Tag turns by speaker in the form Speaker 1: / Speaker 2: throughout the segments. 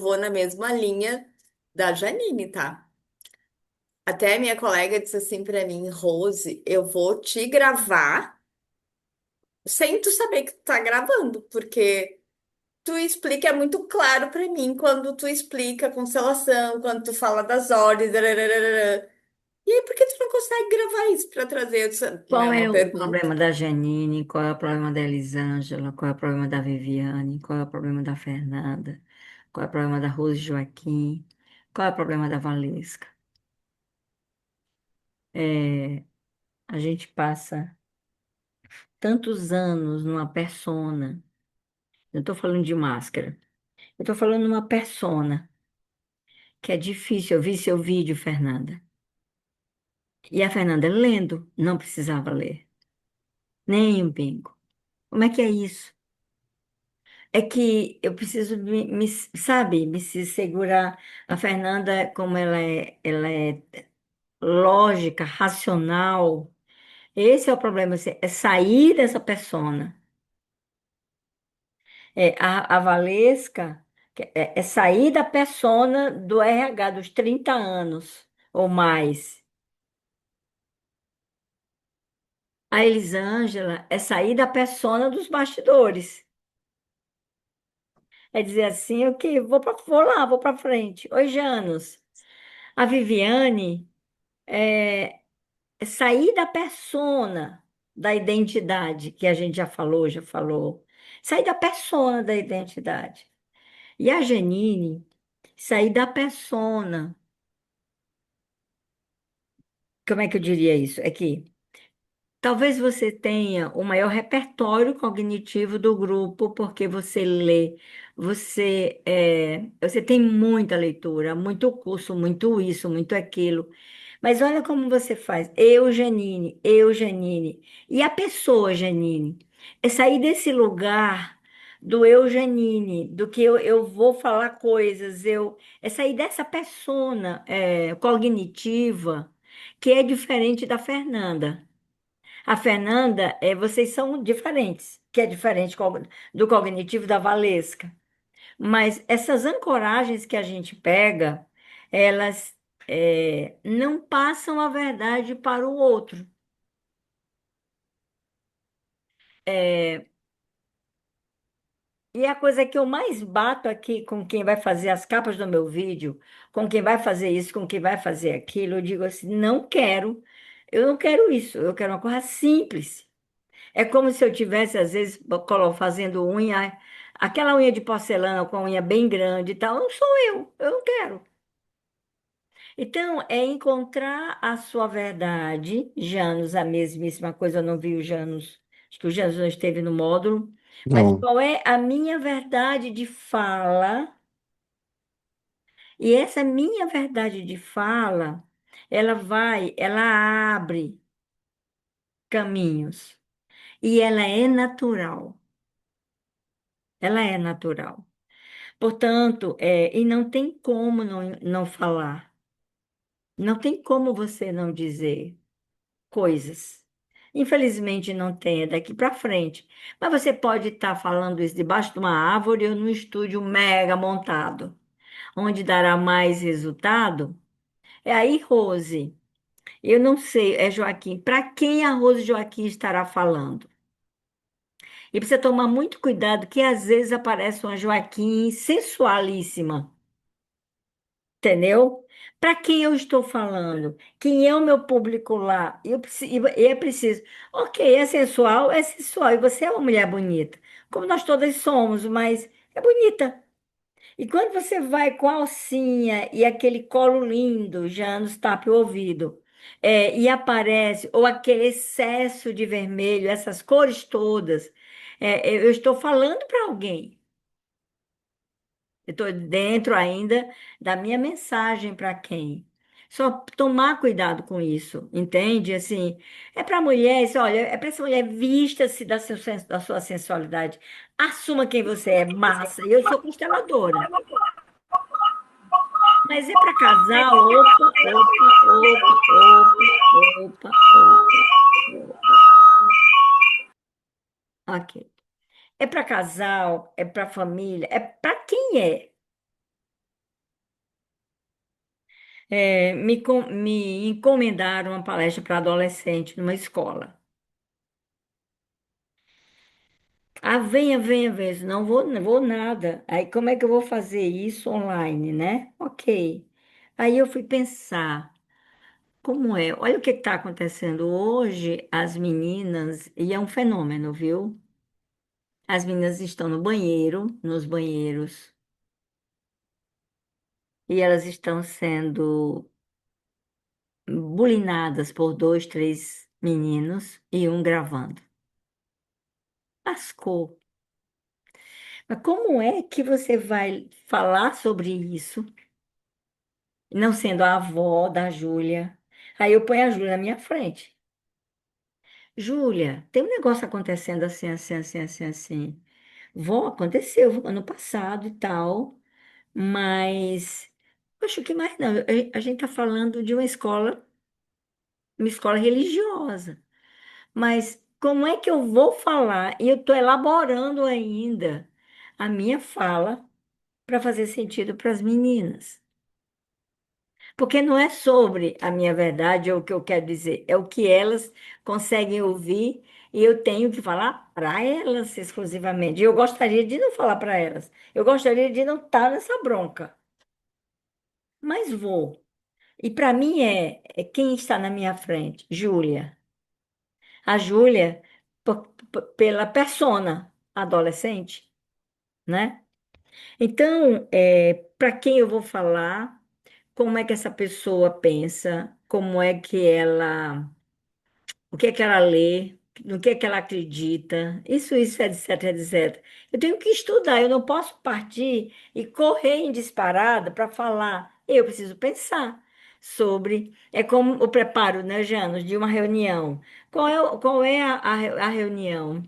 Speaker 1: vou na mesma linha da Janine, tá? Até minha colega disse assim pra mim, Rose, eu vou te gravar sem tu saber que tu tá gravando, porque tu explica, é muito claro pra mim quando tu explica a constelação, quando tu fala das ordens, dararara. E aí, por que tu não consegue gravar isso pra trazer? Eu disse, não é
Speaker 2: Qual é
Speaker 1: uma
Speaker 2: o
Speaker 1: pergunta.
Speaker 2: problema da Janine? Qual é o problema da Elisângela? Qual é o problema da Viviane? Qual é o problema da Fernanda? Qual é o problema da Rose Joaquim? Qual é o problema da Valesca? É, a gente passa tantos anos numa persona. Eu estou falando de máscara. Eu estou falando de uma persona que é difícil. Eu vi seu vídeo, Fernanda. E a Fernanda lendo, não precisava ler. Nem um pingo. Como é que é isso? É que eu preciso sabe, me se segurar. A Fernanda, como ela é lógica, racional. Esse é o problema, assim, é sair dessa persona. A Valesca é sair da persona do RH dos 30 anos ou mais. A Elisângela é sair da persona dos bastidores. É dizer assim, o que vou lá, vou para frente. Oi, Janos. A Viviane é sair da persona, da identidade, que a gente já falou. Sair da persona da identidade. E a Janine, sair da persona. Como é que eu diria isso? É que talvez você tenha o maior repertório cognitivo do grupo, porque você lê, você tem muita leitura, muito curso, muito isso, muito aquilo. Mas olha como você faz. Eu, Janine. E a pessoa, Janine? É sair desse lugar do eu, Janine, do que eu vou falar coisas, é sair dessa persona cognitiva que é diferente da Fernanda. A Fernanda, vocês são diferentes, que é diferente do cognitivo da Valesca. Mas essas ancoragens que a gente pega, elas não passam a verdade para o outro. É, e a coisa que eu mais bato aqui com quem vai fazer as capas do meu vídeo, com quem vai fazer isso, com quem vai fazer aquilo, eu digo assim, não quero, eu não quero isso, eu quero uma coisa simples. É como se eu tivesse, às vezes, fazendo unha, aquela unha de porcelana com a unha bem grande e tal. Não sou eu não quero. Então, é encontrar a sua verdade. Janos, a mesmíssima coisa, eu não vi o Janos, acho que o Janos não esteve no módulo, mas
Speaker 3: Não.
Speaker 2: qual é a minha verdade de fala? E essa minha verdade de fala, ela abre caminhos e ela é natural. Ela é natural. Portanto, e não tem como não falar. Não tem como você não dizer coisas. Infelizmente não tem, é daqui para frente. Mas você pode estar falando isso debaixo de uma árvore ou num estúdio mega montado. Onde dará mais resultado? É aí, Rose. Eu não sei, é Joaquim. Para quem a Rose Joaquim estará falando? E precisa tomar muito cuidado, que às vezes aparece uma Joaquim sensualíssima. Entendeu? Para quem eu estou falando? Quem é o meu público lá? E é preciso. Ok, é sensual, e você é uma mulher bonita, como nós todas somos, mas é bonita. E quando você vai com a alcinha e aquele colo lindo, já nos tapa o ouvido, e aparece, ou aquele excesso de vermelho, essas cores todas, eu estou falando para alguém. Eu estou dentro ainda da minha mensagem para quem. Só tomar cuidado com isso, entende? Assim, é para mulheres, olha, é para essa mulher vista-se da sua sensualidade. Assuma quem você é, massa. Eu sou consteladora. Mas é para casal, opa, opa, opa, opa, opa, opa, opa. Ok. É para casal, é para família, é para quem é. Me encomendaram uma palestra para adolescente numa escola. Ah, venha, venha, venha. Não vou, não vou nada. Aí, como é que eu vou fazer isso online, né? Ok. Aí eu fui pensar, como é? Olha o que está acontecendo hoje. As meninas, e é um fenômeno, viu? As meninas estão no banheiro, nos banheiros, e elas estão sendo bulinadas por dois, três meninos e um gravando. Lascou. Mas como é que você vai falar sobre isso, não sendo a avó da Júlia? Aí eu ponho a Júlia na minha frente. Júlia, tem um negócio acontecendo assim, assim, assim, assim, assim. Vó, aconteceu ano passado e tal, mas acho que mais não. A gente está falando de uma escola religiosa. Mas como é que eu vou falar? E eu estou elaborando ainda a minha fala para fazer sentido para as meninas. Porque não é sobre a minha verdade ou o que eu quero dizer, é o que elas conseguem ouvir e eu tenho que falar para elas exclusivamente. E eu gostaria de não falar para elas. Eu gostaria de não estar nessa bronca, mas vou. E para mim é quem está na minha frente, Júlia. A Júlia, pela persona adolescente, né? Então, para quem eu vou falar, como é que essa pessoa pensa, como é que ela o que é que ela lê, no que é que ela acredita, isso, etc, etc. Eu tenho que estudar, eu não posso partir e correr em disparada para falar. Eu preciso pensar sobre. É como o preparo, né, Janos, de uma reunião. Qual é a reunião?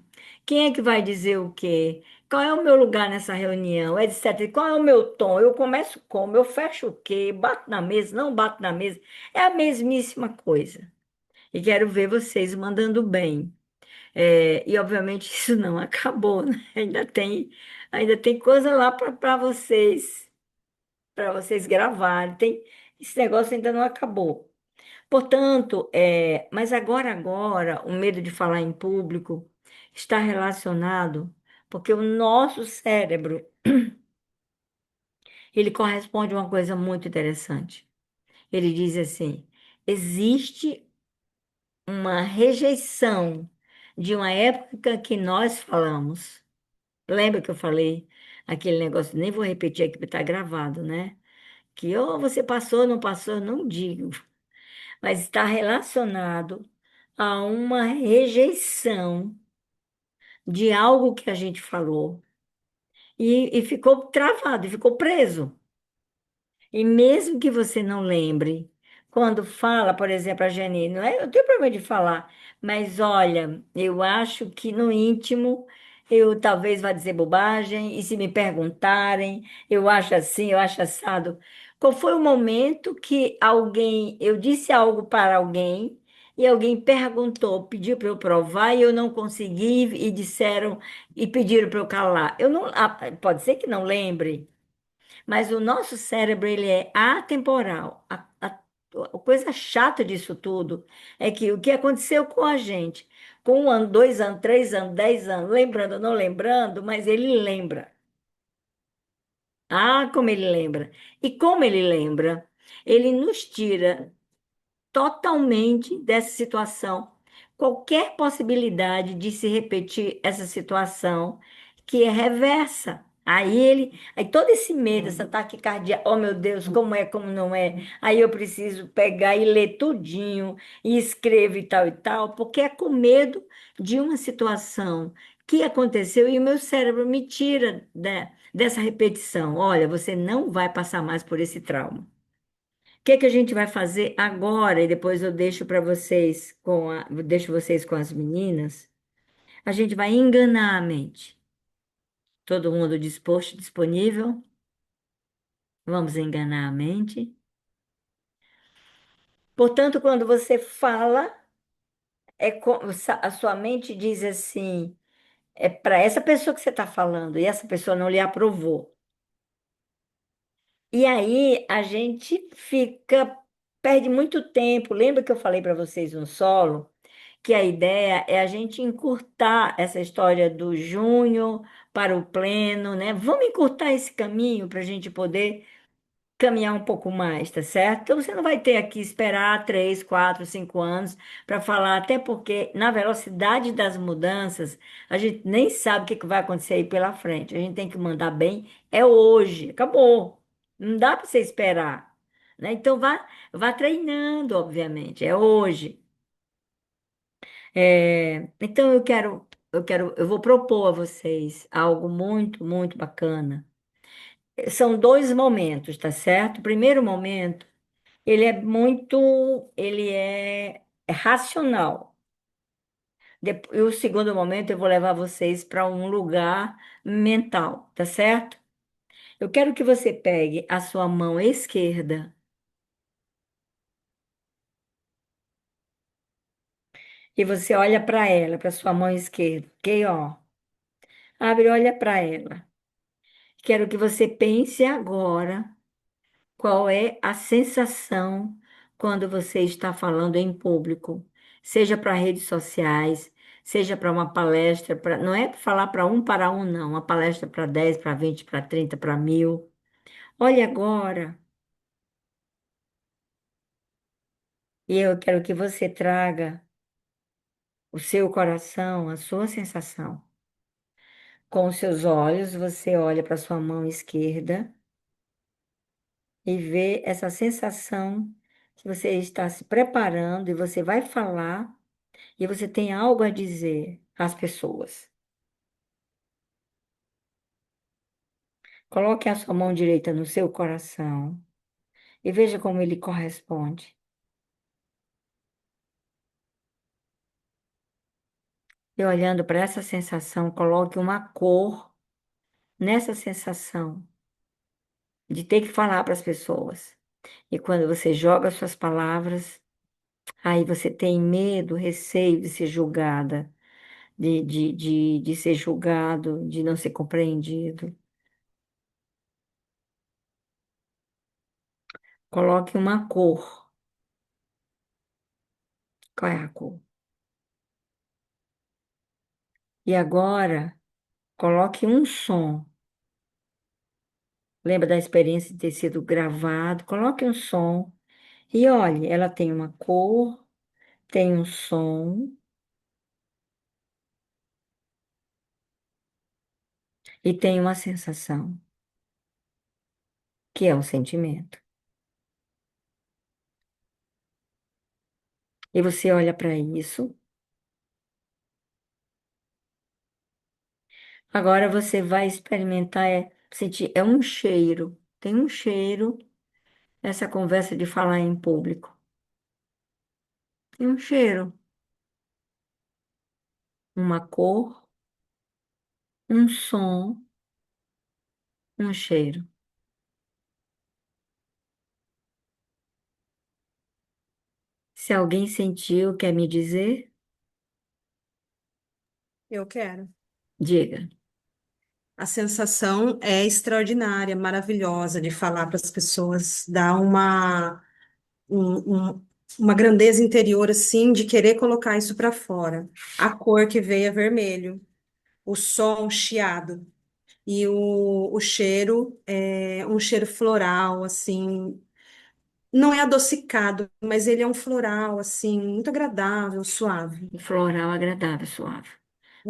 Speaker 2: Quem é que vai dizer o quê? Qual é o meu lugar nessa reunião, etc. Qual é o meu tom? Eu começo como? Eu fecho o quê? Bato na mesa? Não bato na mesa? É a mesmíssima coisa. E quero ver vocês mandando bem. E obviamente isso não acabou, né? Ainda tem coisa lá para vocês gravarem. Esse negócio ainda não acabou. Portanto, mas agora, o medo de falar em público está relacionado porque o nosso cérebro, ele corresponde a uma coisa muito interessante. Ele diz assim: existe uma rejeição de uma época que nós falamos. Lembra que eu falei aquele negócio? Nem vou repetir aqui porque está gravado, né? Que ou você passou, não passou, não digo, mas está relacionado a uma rejeição de algo que a gente falou e ficou travado, e ficou preso. E mesmo que você não lembre, quando fala, por exemplo, a Janine, não é, eu tenho problema de falar, mas olha, eu acho que no íntimo eu talvez vá dizer bobagem, e se me perguntarem, eu acho assim, eu acho assado. Qual foi o momento que eu disse algo para alguém, e alguém perguntou, pediu para eu provar, e eu não consegui, e disseram, e pediram para eu calar. Eu não, pode ser que não lembre. Mas o nosso cérebro, ele é atemporal. A coisa chata disso tudo é que o que aconteceu com a gente, com 1 ano, 2 anos, 3 anos, 10 anos, lembrando ou não lembrando, mas ele lembra. Ah, como ele lembra. E como ele lembra, ele nos tira totalmente dessa situação. Qualquer possibilidade de se repetir essa situação que é reversa. Aí todo esse medo, essa taquicardia, oh meu Deus, como é, como não é? Aí eu preciso pegar e ler tudinho e escrevo e tal, porque é com medo de uma situação que aconteceu e o meu cérebro me tira, né, dessa repetição. Olha, você não vai passar mais por esse trauma. O que que a gente vai fazer agora? E depois eu deixo vocês com as meninas. A gente vai enganar a mente. Todo mundo disposto, disponível? Vamos enganar a mente. Portanto, quando você fala, a sua mente diz assim: é para essa pessoa que você está falando, e essa pessoa não lhe aprovou. E aí a gente perde muito tempo. Lembra que eu falei para vocês no solo que a ideia é a gente encurtar essa história do junho para o pleno, né? Vamos encurtar esse caminho para a gente poder caminhar um pouco mais, tá certo? Então você não vai ter aqui esperar 3, 4, 5 anos para falar, até porque na velocidade das mudanças a gente nem sabe o que que vai acontecer aí pela frente. A gente tem que mandar bem, é hoje, acabou. Não dá para você esperar, né? Então vá treinando, obviamente, é hoje. Então eu vou propor a vocês algo muito, muito bacana. São dois momentos, tá certo? O primeiro momento ele é racional. E o segundo momento eu vou levar vocês para um lugar mental, tá certo? Eu quero que você pegue a sua mão esquerda e você olha para ela, para sua mão esquerda, ok? Ó, abre e olha para ela. Quero que você pense agora qual é a sensação quando você está falando em público, seja para redes sociais, seja para uma palestra, não é falar para um, não, uma palestra para 10, para 20, para 30, para 1.000. Olhe agora, e eu quero que você traga o seu coração, a sua sensação. Com os seus olhos, você olha para sua mão esquerda e vê essa sensação que você está se preparando e você vai falar. E você tem algo a dizer às pessoas. Coloque a sua mão direita no seu coração e veja como ele corresponde. E olhando para essa sensação, coloque uma cor nessa sensação de ter que falar para as pessoas. E quando você joga suas palavras, aí você tem medo, receio de ser julgada, de ser julgado, de não ser compreendido. Coloque uma cor. Qual é a cor? E agora, coloque um som. Lembra da experiência de ter sido gravado? Coloque um som e olhe, ela tem uma cor, tem um som e tem uma sensação, que é um sentimento. E você olha para isso. Agora você vai experimentar, sentir, é um cheiro. Tem um cheiro essa conversa de falar em público. Tem um cheiro, uma cor, um som, um cheiro. Se alguém sentiu, quer me dizer?
Speaker 3: Eu quero.
Speaker 2: Diga.
Speaker 3: A sensação é extraordinária, maravilhosa de falar para as pessoas, dá uma grandeza interior, assim, de querer colocar isso para fora. A cor que veio é vermelho, o som chiado, e o cheiro é um cheiro floral, assim, não é adocicado, mas ele é um floral, assim, muito agradável, suave.
Speaker 2: Um floral agradável, suave.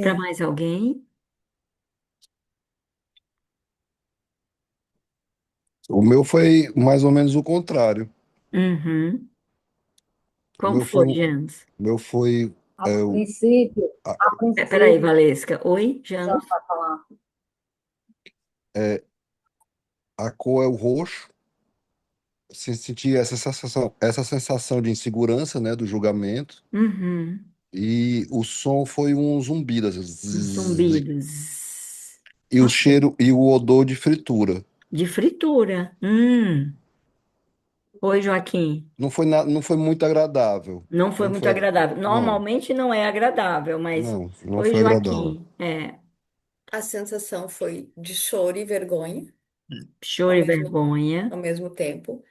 Speaker 2: Para
Speaker 3: É.
Speaker 2: mais alguém?
Speaker 4: O meu foi mais ou menos o contrário.
Speaker 2: Uhum.
Speaker 4: O
Speaker 2: Como
Speaker 4: meu foi,
Speaker 2: foi,
Speaker 4: o
Speaker 2: Janos?
Speaker 4: meu foi
Speaker 5: A princípio,
Speaker 4: a,
Speaker 5: a
Speaker 2: Peraí,
Speaker 5: princípio,
Speaker 2: Valesca. Oi,
Speaker 5: já
Speaker 2: Janos?
Speaker 5: para falar.
Speaker 4: a cor é o roxo. Você sentia essa sensação de insegurança, né, do julgamento.
Speaker 2: Uhum.
Speaker 4: E o som foi um zumbido, assim,
Speaker 2: Um
Speaker 4: zzz.
Speaker 2: zumbido. Zzz.
Speaker 4: E o
Speaker 2: Ok.
Speaker 4: cheiro e o odor de fritura.
Speaker 2: De fritura. Oi, Joaquim.
Speaker 4: Não foi muito agradável.
Speaker 2: Não foi
Speaker 4: Não
Speaker 2: muito
Speaker 4: foi,
Speaker 2: agradável.
Speaker 4: não,
Speaker 2: Normalmente não é agradável, mas.
Speaker 4: não
Speaker 2: Oi,
Speaker 4: foi agradável.
Speaker 2: Joaquim. É.
Speaker 1: A sensação foi de choro e vergonha.
Speaker 2: Choro
Speaker 1: ao
Speaker 2: e
Speaker 1: mesmo,
Speaker 2: vergonha.
Speaker 1: ao mesmo tempo.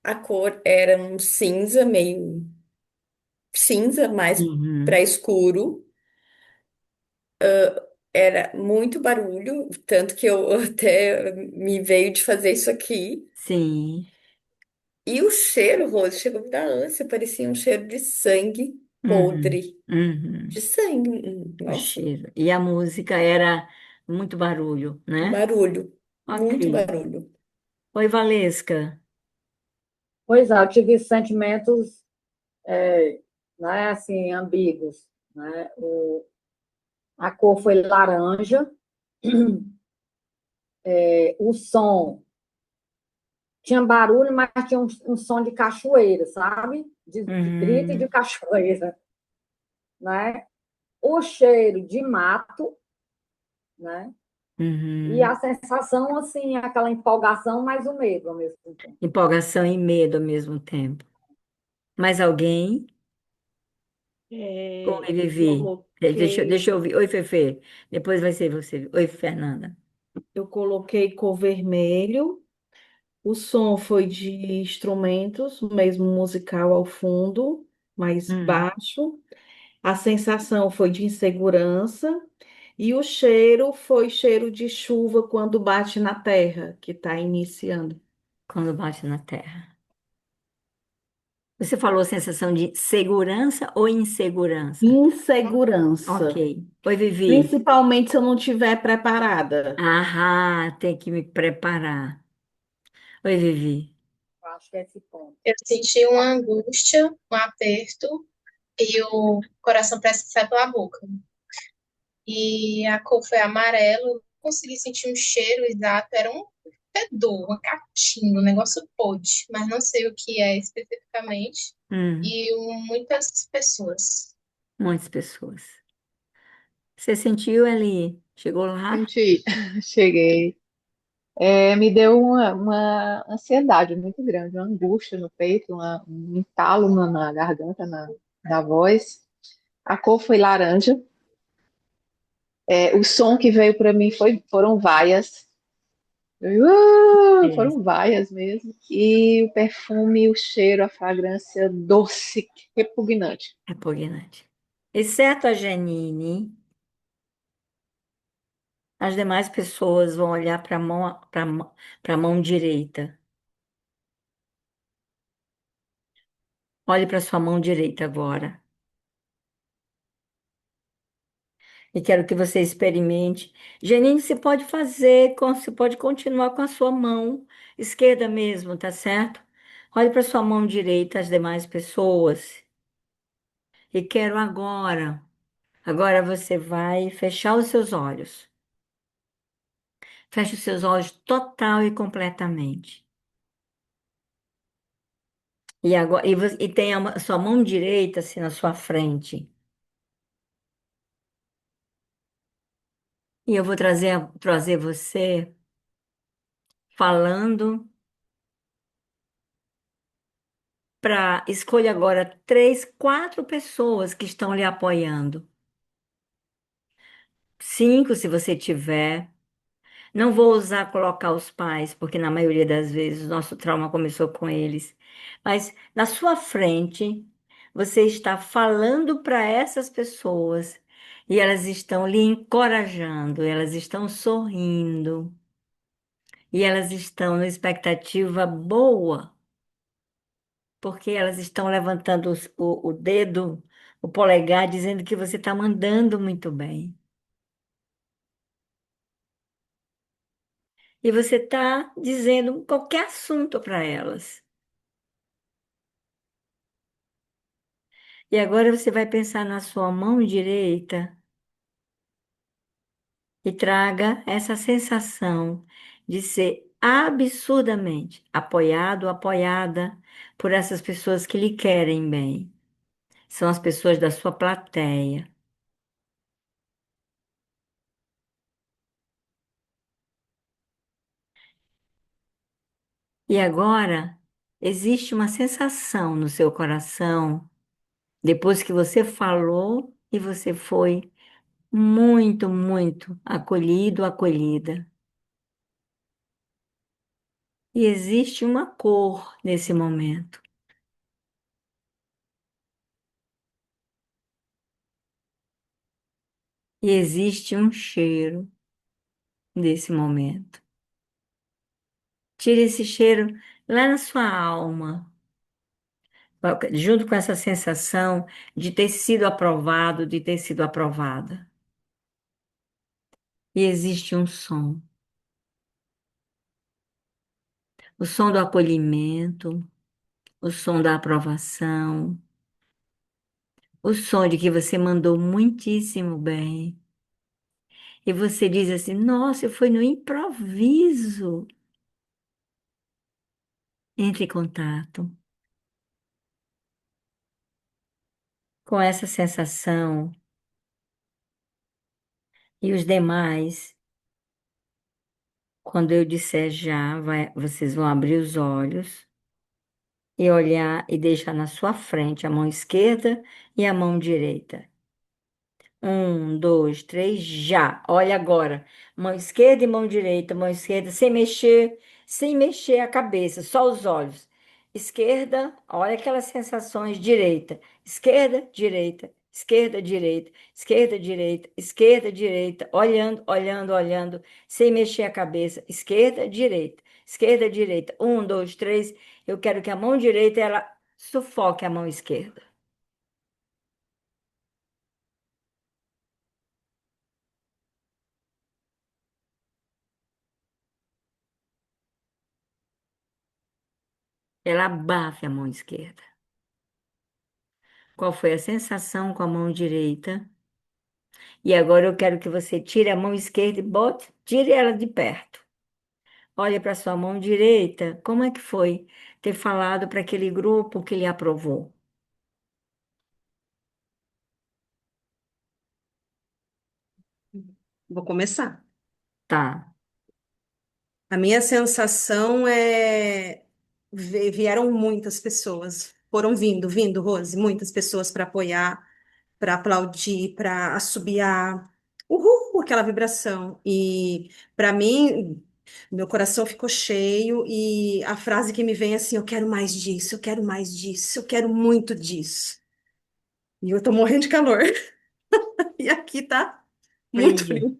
Speaker 1: A cor era um cinza, meio cinza, mais para
Speaker 2: Uhum.
Speaker 1: escuro. Era muito barulho, tanto que eu até me veio de fazer isso aqui.
Speaker 2: Sim.
Speaker 1: E o cheiro, Rose, chegou a me dar ânsia, parecia um cheiro de sangue
Speaker 2: Uhum.
Speaker 1: podre. De
Speaker 2: Uhum.
Speaker 1: sangue,
Speaker 2: O
Speaker 1: nossa,
Speaker 2: cheiro. E a música era muito barulho, né?
Speaker 1: barulho,
Speaker 2: Ok.
Speaker 1: muito barulho.
Speaker 2: Oi, Valesca.
Speaker 5: Pois é, eu tive sentimentos, né, assim, ambíguos, né? A cor foi laranja, o som tinha barulho, mas tinha um som de cachoeira, sabe? De grito e de
Speaker 2: Uhum.
Speaker 5: cachoeira, né? O cheiro de mato, né? E
Speaker 2: Uhum.
Speaker 5: a sensação, assim, aquela empolgação, mas o medo ao mesmo tempo.
Speaker 2: Empolgação e medo ao mesmo tempo. Mais alguém? Oi,
Speaker 6: Eu
Speaker 2: Vivi. Deixa eu
Speaker 6: coloquei,
Speaker 2: ouvir. Oi, Fefe. Depois vai ser você. Oi, Fernanda.
Speaker 6: eu coloquei cor vermelho. O som foi de instrumentos, mesmo musical ao fundo, mais
Speaker 2: Hum.
Speaker 6: baixo. A sensação foi de insegurança. E o cheiro foi cheiro de chuva quando bate na terra, que está iniciando.
Speaker 2: Quando bate na terra. Você falou sensação de segurança ou insegurança? Ok.
Speaker 6: Insegurança,
Speaker 2: Oi, Vivi.
Speaker 6: principalmente se eu não estiver preparada.
Speaker 2: Ah, tem que me preparar. Oi, Vivi.
Speaker 5: Eu acho que é esse ponto.
Speaker 7: Eu senti uma angústia, um aperto e o coração parece que sai pela boca. E a cor foi amarelo, eu consegui sentir um cheiro exato, era um fedor, uma catinga, um negócio podre, mas não sei o que é especificamente.
Speaker 2: Hum,
Speaker 7: E muitas pessoas.
Speaker 2: muitas pessoas. Você sentiu ali? Chegou lá?
Speaker 8: Senti, cheguei. Me deu uma ansiedade muito grande, uma angústia no peito, um entalo na garganta, na voz. A cor foi laranja. O som que veio para mim foram vaias.
Speaker 2: É,
Speaker 8: Foram vaias mesmo. E o perfume, o cheiro, a fragrância doce, repugnante.
Speaker 2: repugnante. Exceto a Janine, as demais pessoas vão olhar para a mão direita. Olhe para sua mão direita agora. E quero que você experimente. Janine, você pode continuar com a sua mão esquerda mesmo, tá certo? Olhe para sua mão direita, as demais pessoas. E quero agora. Agora você vai fechar os seus olhos. Feche os seus olhos total e completamente. E agora e tem a sua mão direita assim na sua frente. E eu vou trazer você falando para escolha agora três, quatro pessoas que estão lhe apoiando. Cinco, se você tiver. Não vou usar colocar os pais, porque na maioria das vezes o nosso trauma começou com eles. Mas na sua frente, você está falando para essas pessoas e elas estão lhe encorajando, elas estão sorrindo e elas estão numa expectativa boa, porque elas estão levantando o dedo, o polegar, dizendo que você está mandando muito bem. E você está dizendo qualquer assunto para elas. E agora você vai pensar na sua mão direita e traga essa sensação de ser absurdamente apoiado, apoiada por essas pessoas que lhe querem bem. São as pessoas da sua plateia. E agora existe uma sensação no seu coração, depois que você falou e você foi muito, muito acolhido, acolhida. E existe uma cor nesse momento. E existe um cheiro nesse momento. Tire esse cheiro lá na sua alma, junto com essa sensação de ter sido aprovado, de ter sido aprovada. E existe um som. O som do acolhimento, o som da aprovação, o som de que você mandou muitíssimo bem. E você diz assim: nossa, foi no improviso. Entre em contato com essa sensação e os demais. Quando eu disser já, vocês vão abrir os olhos e olhar e deixar na sua frente a mão esquerda e a mão direita. Um, dois, três, já. Olha agora. Mão esquerda e mão direita, mão esquerda, sem mexer a cabeça, só os olhos. Esquerda, olha aquelas sensações. Direita, esquerda, direita, esquerda, direita, esquerda, direita, esquerda, direita. Olhando, olhando, olhando, sem mexer a cabeça. Esquerda, direita, esquerda, direita. Um, dois, três. Eu quero que a mão direita ela sufoque a mão esquerda. Ela abafe a mão esquerda. Qual foi a sensação com a mão direita? E agora eu quero que você tire a mão esquerda e tire ela de perto. Olha para sua mão direita. Como é que foi ter falado para aquele grupo que lhe aprovou?
Speaker 3: Vou começar.
Speaker 2: Tá.
Speaker 3: A minha sensação é vieram muitas pessoas, foram vindo, Rose, muitas pessoas para apoiar, para aplaudir, para assobiar, uhul, aquela vibração. E para mim, meu coração ficou cheio e a frase que me vem é assim, eu quero mais disso, eu quero mais disso, eu quero muito disso. E eu tô morrendo de calor. E aqui tá muito
Speaker 2: Fria.
Speaker 3: frio.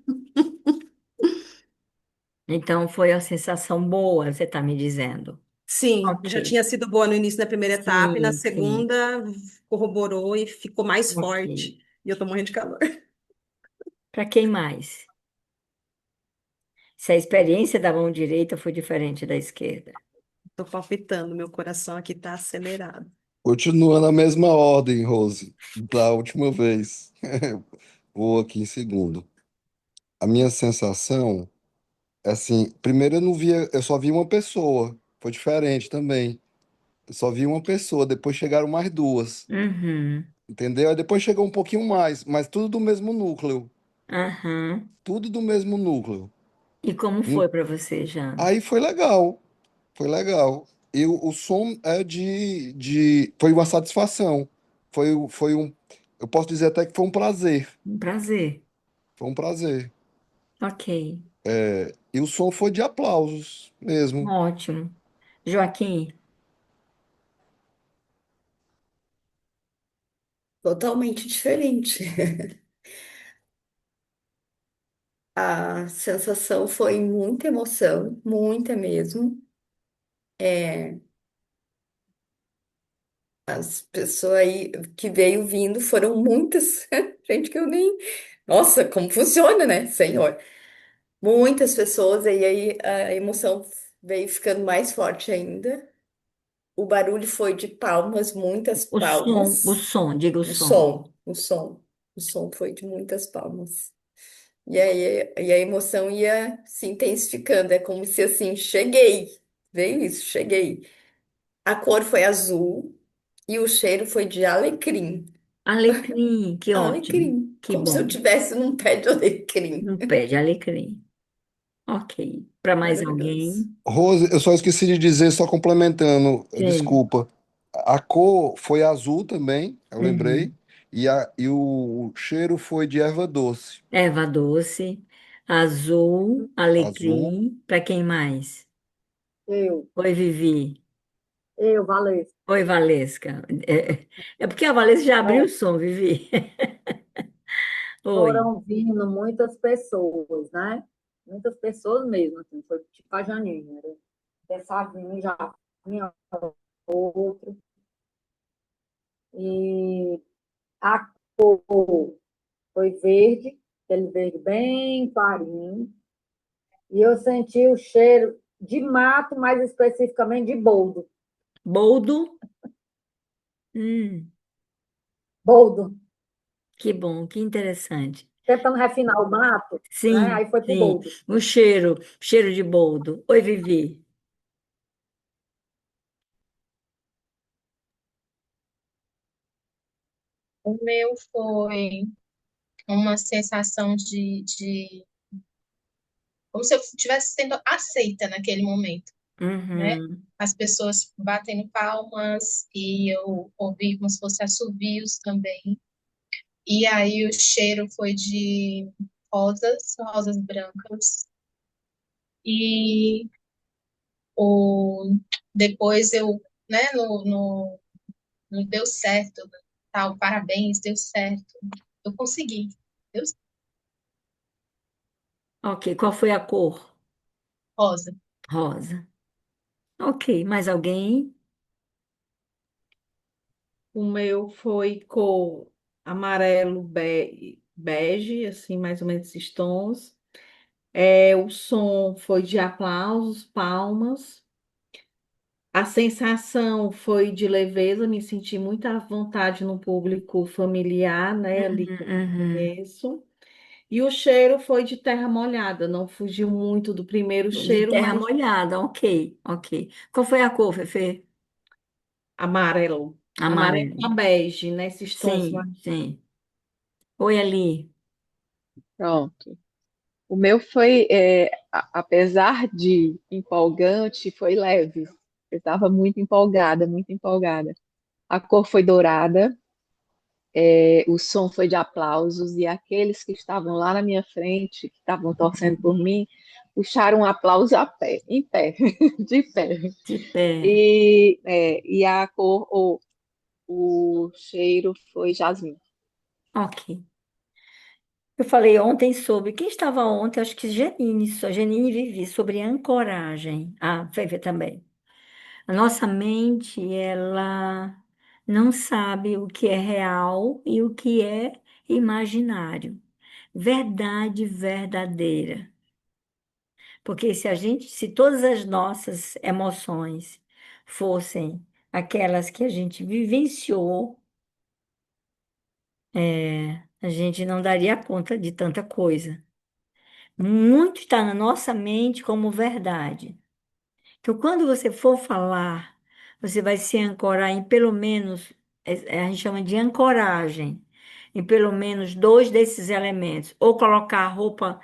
Speaker 2: Então foi a sensação boa, você está me dizendo.
Speaker 3: Sim, já
Speaker 2: Ok.
Speaker 3: tinha sido boa no início da primeira etapa e na
Speaker 2: Sim, sim.
Speaker 3: segunda corroborou e ficou mais
Speaker 2: Ok.
Speaker 3: forte. E eu tô morrendo de calor.
Speaker 2: Para quem mais? Se a experiência da mão direita foi diferente da esquerda.
Speaker 3: Tô palpitando, meu coração aqui tá acelerado.
Speaker 4: Continua na mesma ordem, Rose, da última vez. Vou aqui em segundo. A minha sensação é assim, primeiro eu não via, eu só vi uma pessoa. Foi diferente também. Eu só vi uma pessoa, depois chegaram mais duas,
Speaker 2: Uhum.
Speaker 4: entendeu? Aí depois chegou um pouquinho mais, mas tudo do mesmo núcleo.
Speaker 2: Aham.
Speaker 4: Tudo do mesmo núcleo.
Speaker 2: E como
Speaker 4: Hum,
Speaker 2: foi para você, Jana?
Speaker 4: Aí foi legal, foi legal. E o som é foi uma satisfação. Foi um, eu posso dizer até que foi um prazer.
Speaker 2: Um prazer.
Speaker 4: Foi um prazer.
Speaker 2: Ok.
Speaker 4: E o som foi de aplausos mesmo.
Speaker 2: Ótimo. Joaquim,
Speaker 1: Totalmente diferente. A sensação foi muita emoção, muita mesmo. É, as pessoas aí que veio vindo foram muitas, gente que eu nem. Nossa, como funciona, né, Senhor? Muitas pessoas, e aí a emoção veio ficando mais forte ainda. O barulho foi de palmas, muitas
Speaker 2: o
Speaker 1: palmas.
Speaker 2: som, diga o
Speaker 1: O
Speaker 2: som.
Speaker 1: som, o som, o som foi de muitas palmas. E a emoção ia se intensificando, é como se assim, cheguei. Veio isso, cheguei. A cor foi azul e o cheiro foi de alecrim.
Speaker 2: Alecrim, que ótimo.
Speaker 1: Alecrim,
Speaker 2: Que
Speaker 1: como se eu
Speaker 2: bom.
Speaker 1: tivesse num pé de alecrim.
Speaker 2: No pé de alecrim. Ok. Para mais
Speaker 1: Maravilhoso.
Speaker 2: alguém?
Speaker 4: Rose, eu só esqueci de dizer, só complementando,
Speaker 2: Sim.
Speaker 4: desculpa. A cor foi azul também, eu lembrei.
Speaker 2: Uhum.
Speaker 4: E o cheiro foi de erva doce.
Speaker 2: Erva doce, azul,
Speaker 4: Azul.
Speaker 2: alecrim. Para quem mais?
Speaker 5: Eu,
Speaker 2: Oi, Vivi.
Speaker 5: Valesca.
Speaker 2: Oi, Valesca. É porque a Valesca já abriu o
Speaker 5: Ó,
Speaker 2: som, Vivi. Oi.
Speaker 5: foram vindo muitas pessoas, né? Muitas pessoas mesmo, assim, foi tipo a Janine, era pensava em já vinha outro. E a cor foi verde, aquele verde bem clarinho. E eu senti o cheiro de mato, mais especificamente de boldo.
Speaker 2: Boldo. Hum,
Speaker 5: Boldo.
Speaker 2: que bom, que interessante.
Speaker 5: Tentando refinar o mato, né?
Speaker 2: Sim,
Speaker 5: Aí foi pro
Speaker 2: sim.
Speaker 5: boldo.
Speaker 2: O cheiro de boldo. Oi, Vivi.
Speaker 7: O meu foi uma sensação como se eu estivesse sendo aceita naquele momento, né?
Speaker 2: Uhum.
Speaker 7: As pessoas batendo palmas e eu ouvi como se fosse assobios também. E aí o cheiro foi de rosas brancas. E o, depois eu, né, no deu certo, tal, parabéns, deu certo. Eu consegui. Deu
Speaker 2: Ok, qual foi a cor?
Speaker 7: rosa.
Speaker 2: Rosa. Ok, mais alguém?
Speaker 6: O meu foi cor amarelo bege, assim, mais ou menos esses tons. O som foi de aplausos, palmas. A sensação foi de leveza, me senti muito à vontade no público familiar, né, ali que eu
Speaker 2: Uhum.
Speaker 6: conheço. E o cheiro foi de terra molhada, não fugiu muito do primeiro
Speaker 2: De
Speaker 6: cheiro,
Speaker 2: terra
Speaker 6: mas
Speaker 2: molhada, ok, ok. Qual foi a cor, Fefe?
Speaker 6: amarelo. Amarelo
Speaker 2: Amarelo.
Speaker 6: a bege, né, esses tons mais.
Speaker 2: Sim, sim. Oi, Ali.
Speaker 8: Pronto. O meu foi, apesar de empolgante, foi leve. Eu estava muito empolgada, muito empolgada. A cor foi dourada, o som foi de aplausos, e aqueles que estavam lá na minha frente, que estavam torcendo por mim, puxaram um aplauso a pé, em pé, de pé.
Speaker 2: De pé.
Speaker 8: E a cor, o cheiro foi jasmim.
Speaker 2: Ok. Eu falei ontem sobre. Quem estava ontem? Acho que Janine, só Janine e Vivi, sobre ancoragem. Ah, Fefe também. A nossa mente, ela não sabe o que é real e o que é imaginário. Verdade verdadeira. Porque se todas as nossas emoções fossem aquelas que a gente vivenciou, a gente não daria conta de tanta coisa. Muito está na nossa mente como verdade. Então, quando você for falar, você vai se ancorar em pelo menos, a gente chama de ancoragem, em pelo menos dois desses elementos. Ou colocar a roupa,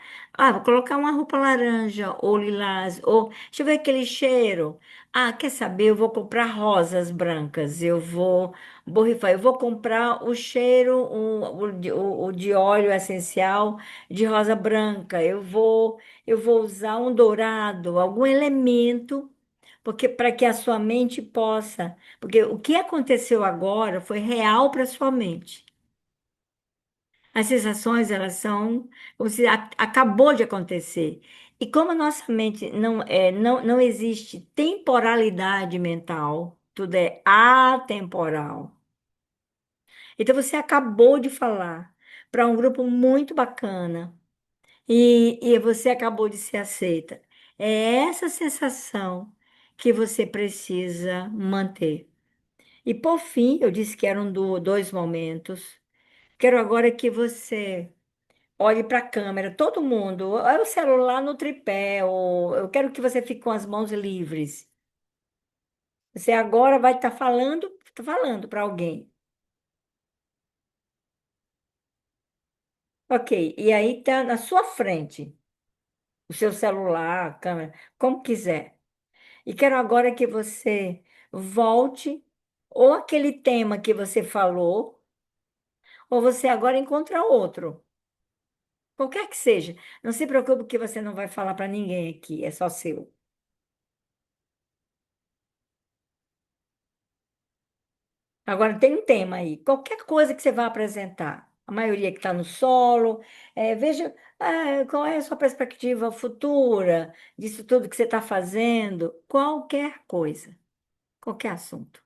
Speaker 2: vou colocar uma roupa laranja ou lilás, ou deixa eu ver aquele cheiro. Ah, quer saber? Eu vou comprar rosas brancas, eu vou borrifar, eu vou comprar o cheiro, o de óleo essencial de rosa branca, eu vou usar um dourado, algum elemento, porque para que a sua mente possa, porque o que aconteceu agora foi real para sua mente. As sensações, elas são como se acabou de acontecer. E como a nossa mente não existe temporalidade mental, tudo é atemporal. Então você acabou de falar para um grupo muito bacana. E você acabou de ser aceita. É essa sensação que você precisa manter. E por fim, eu disse que eram dois momentos. Quero agora que você olhe para a câmera, todo mundo, olha o celular no tripé, ou eu quero que você fique com as mãos livres. Você agora vai estar falando para alguém. Ok, e aí está na sua frente, o seu celular, a câmera, como quiser. E quero agora que você volte ou aquele tema que você falou, ou você agora encontra outro. Qualquer que seja. Não se preocupe que você não vai falar para ninguém aqui, é só seu. Agora tem um tema aí. Qualquer coisa que você vá apresentar, a maioria que está no solo, veja qual é a sua perspectiva futura disso tudo que você está fazendo. Qualquer coisa, qualquer assunto.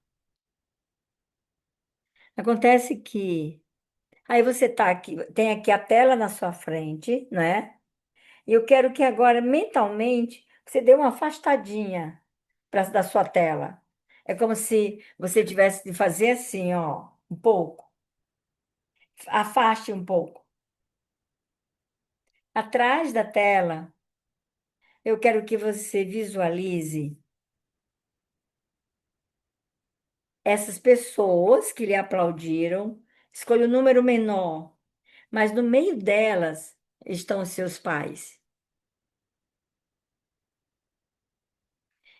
Speaker 2: Acontece que aí você tá aqui, tem aqui a tela na sua frente, né? E eu quero que agora, mentalmente, você dê uma afastadinha da sua tela. É como se você tivesse de fazer assim, ó, um pouco. Afaste um pouco. Atrás da tela, eu quero que você visualize essas pessoas que lhe aplaudiram. Escolha o número menor, mas no meio delas estão os seus pais.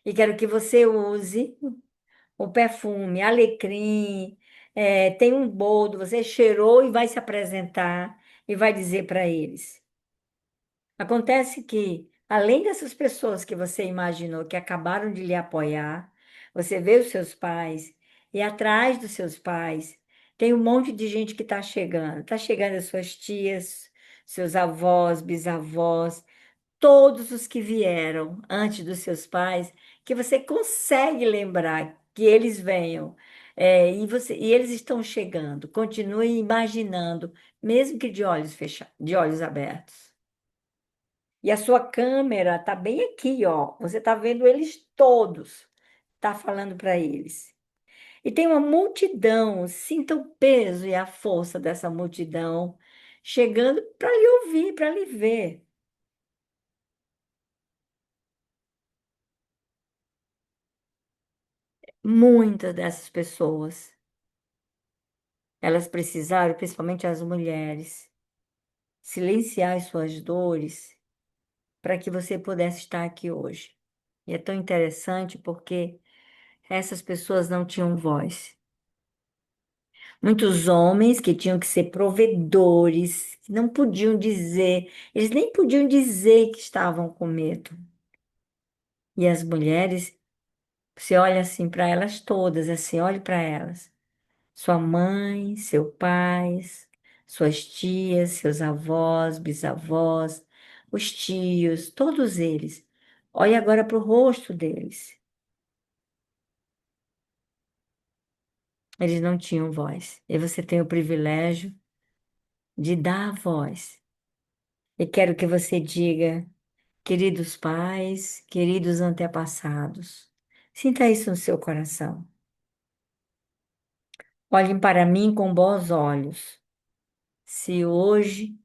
Speaker 2: E quero que você use o perfume, alecrim, tem um boldo, você cheirou e vai se apresentar e vai dizer para eles. Acontece que, além dessas pessoas que você imaginou que acabaram de lhe apoiar, você vê os seus pais e atrás dos seus pais tem um monte de gente que está chegando. Está chegando as suas tias, seus avós, bisavós, todos os que vieram antes dos seus pais, que você consegue lembrar que eles venham. E eles estão chegando. Continue imaginando, mesmo que de olhos fechados, de olhos abertos. E a sua câmera está bem aqui, ó. Você está vendo eles todos. Está falando para eles. E tem uma multidão. Sinta o peso e a força dessa multidão chegando para lhe ouvir, para lhe ver. Muitas dessas pessoas, elas precisaram, principalmente as mulheres, silenciar as suas dores para que você pudesse estar aqui hoje. E é tão interessante porque essas pessoas não tinham voz. Muitos homens que tinham que ser provedores, que não podiam dizer, eles nem podiam dizer que estavam com medo. E as mulheres, você olha assim para elas todas, assim, olhe para elas. Sua mãe, seu pai, suas tias, seus avós, bisavós, os tios, todos eles. Olhe agora para o rosto deles. Eles não tinham voz. E você tem o privilégio de dar a voz. E quero que você diga, queridos pais, queridos antepassados, sinta isso no seu coração. Olhem para mim com bons olhos. Se hoje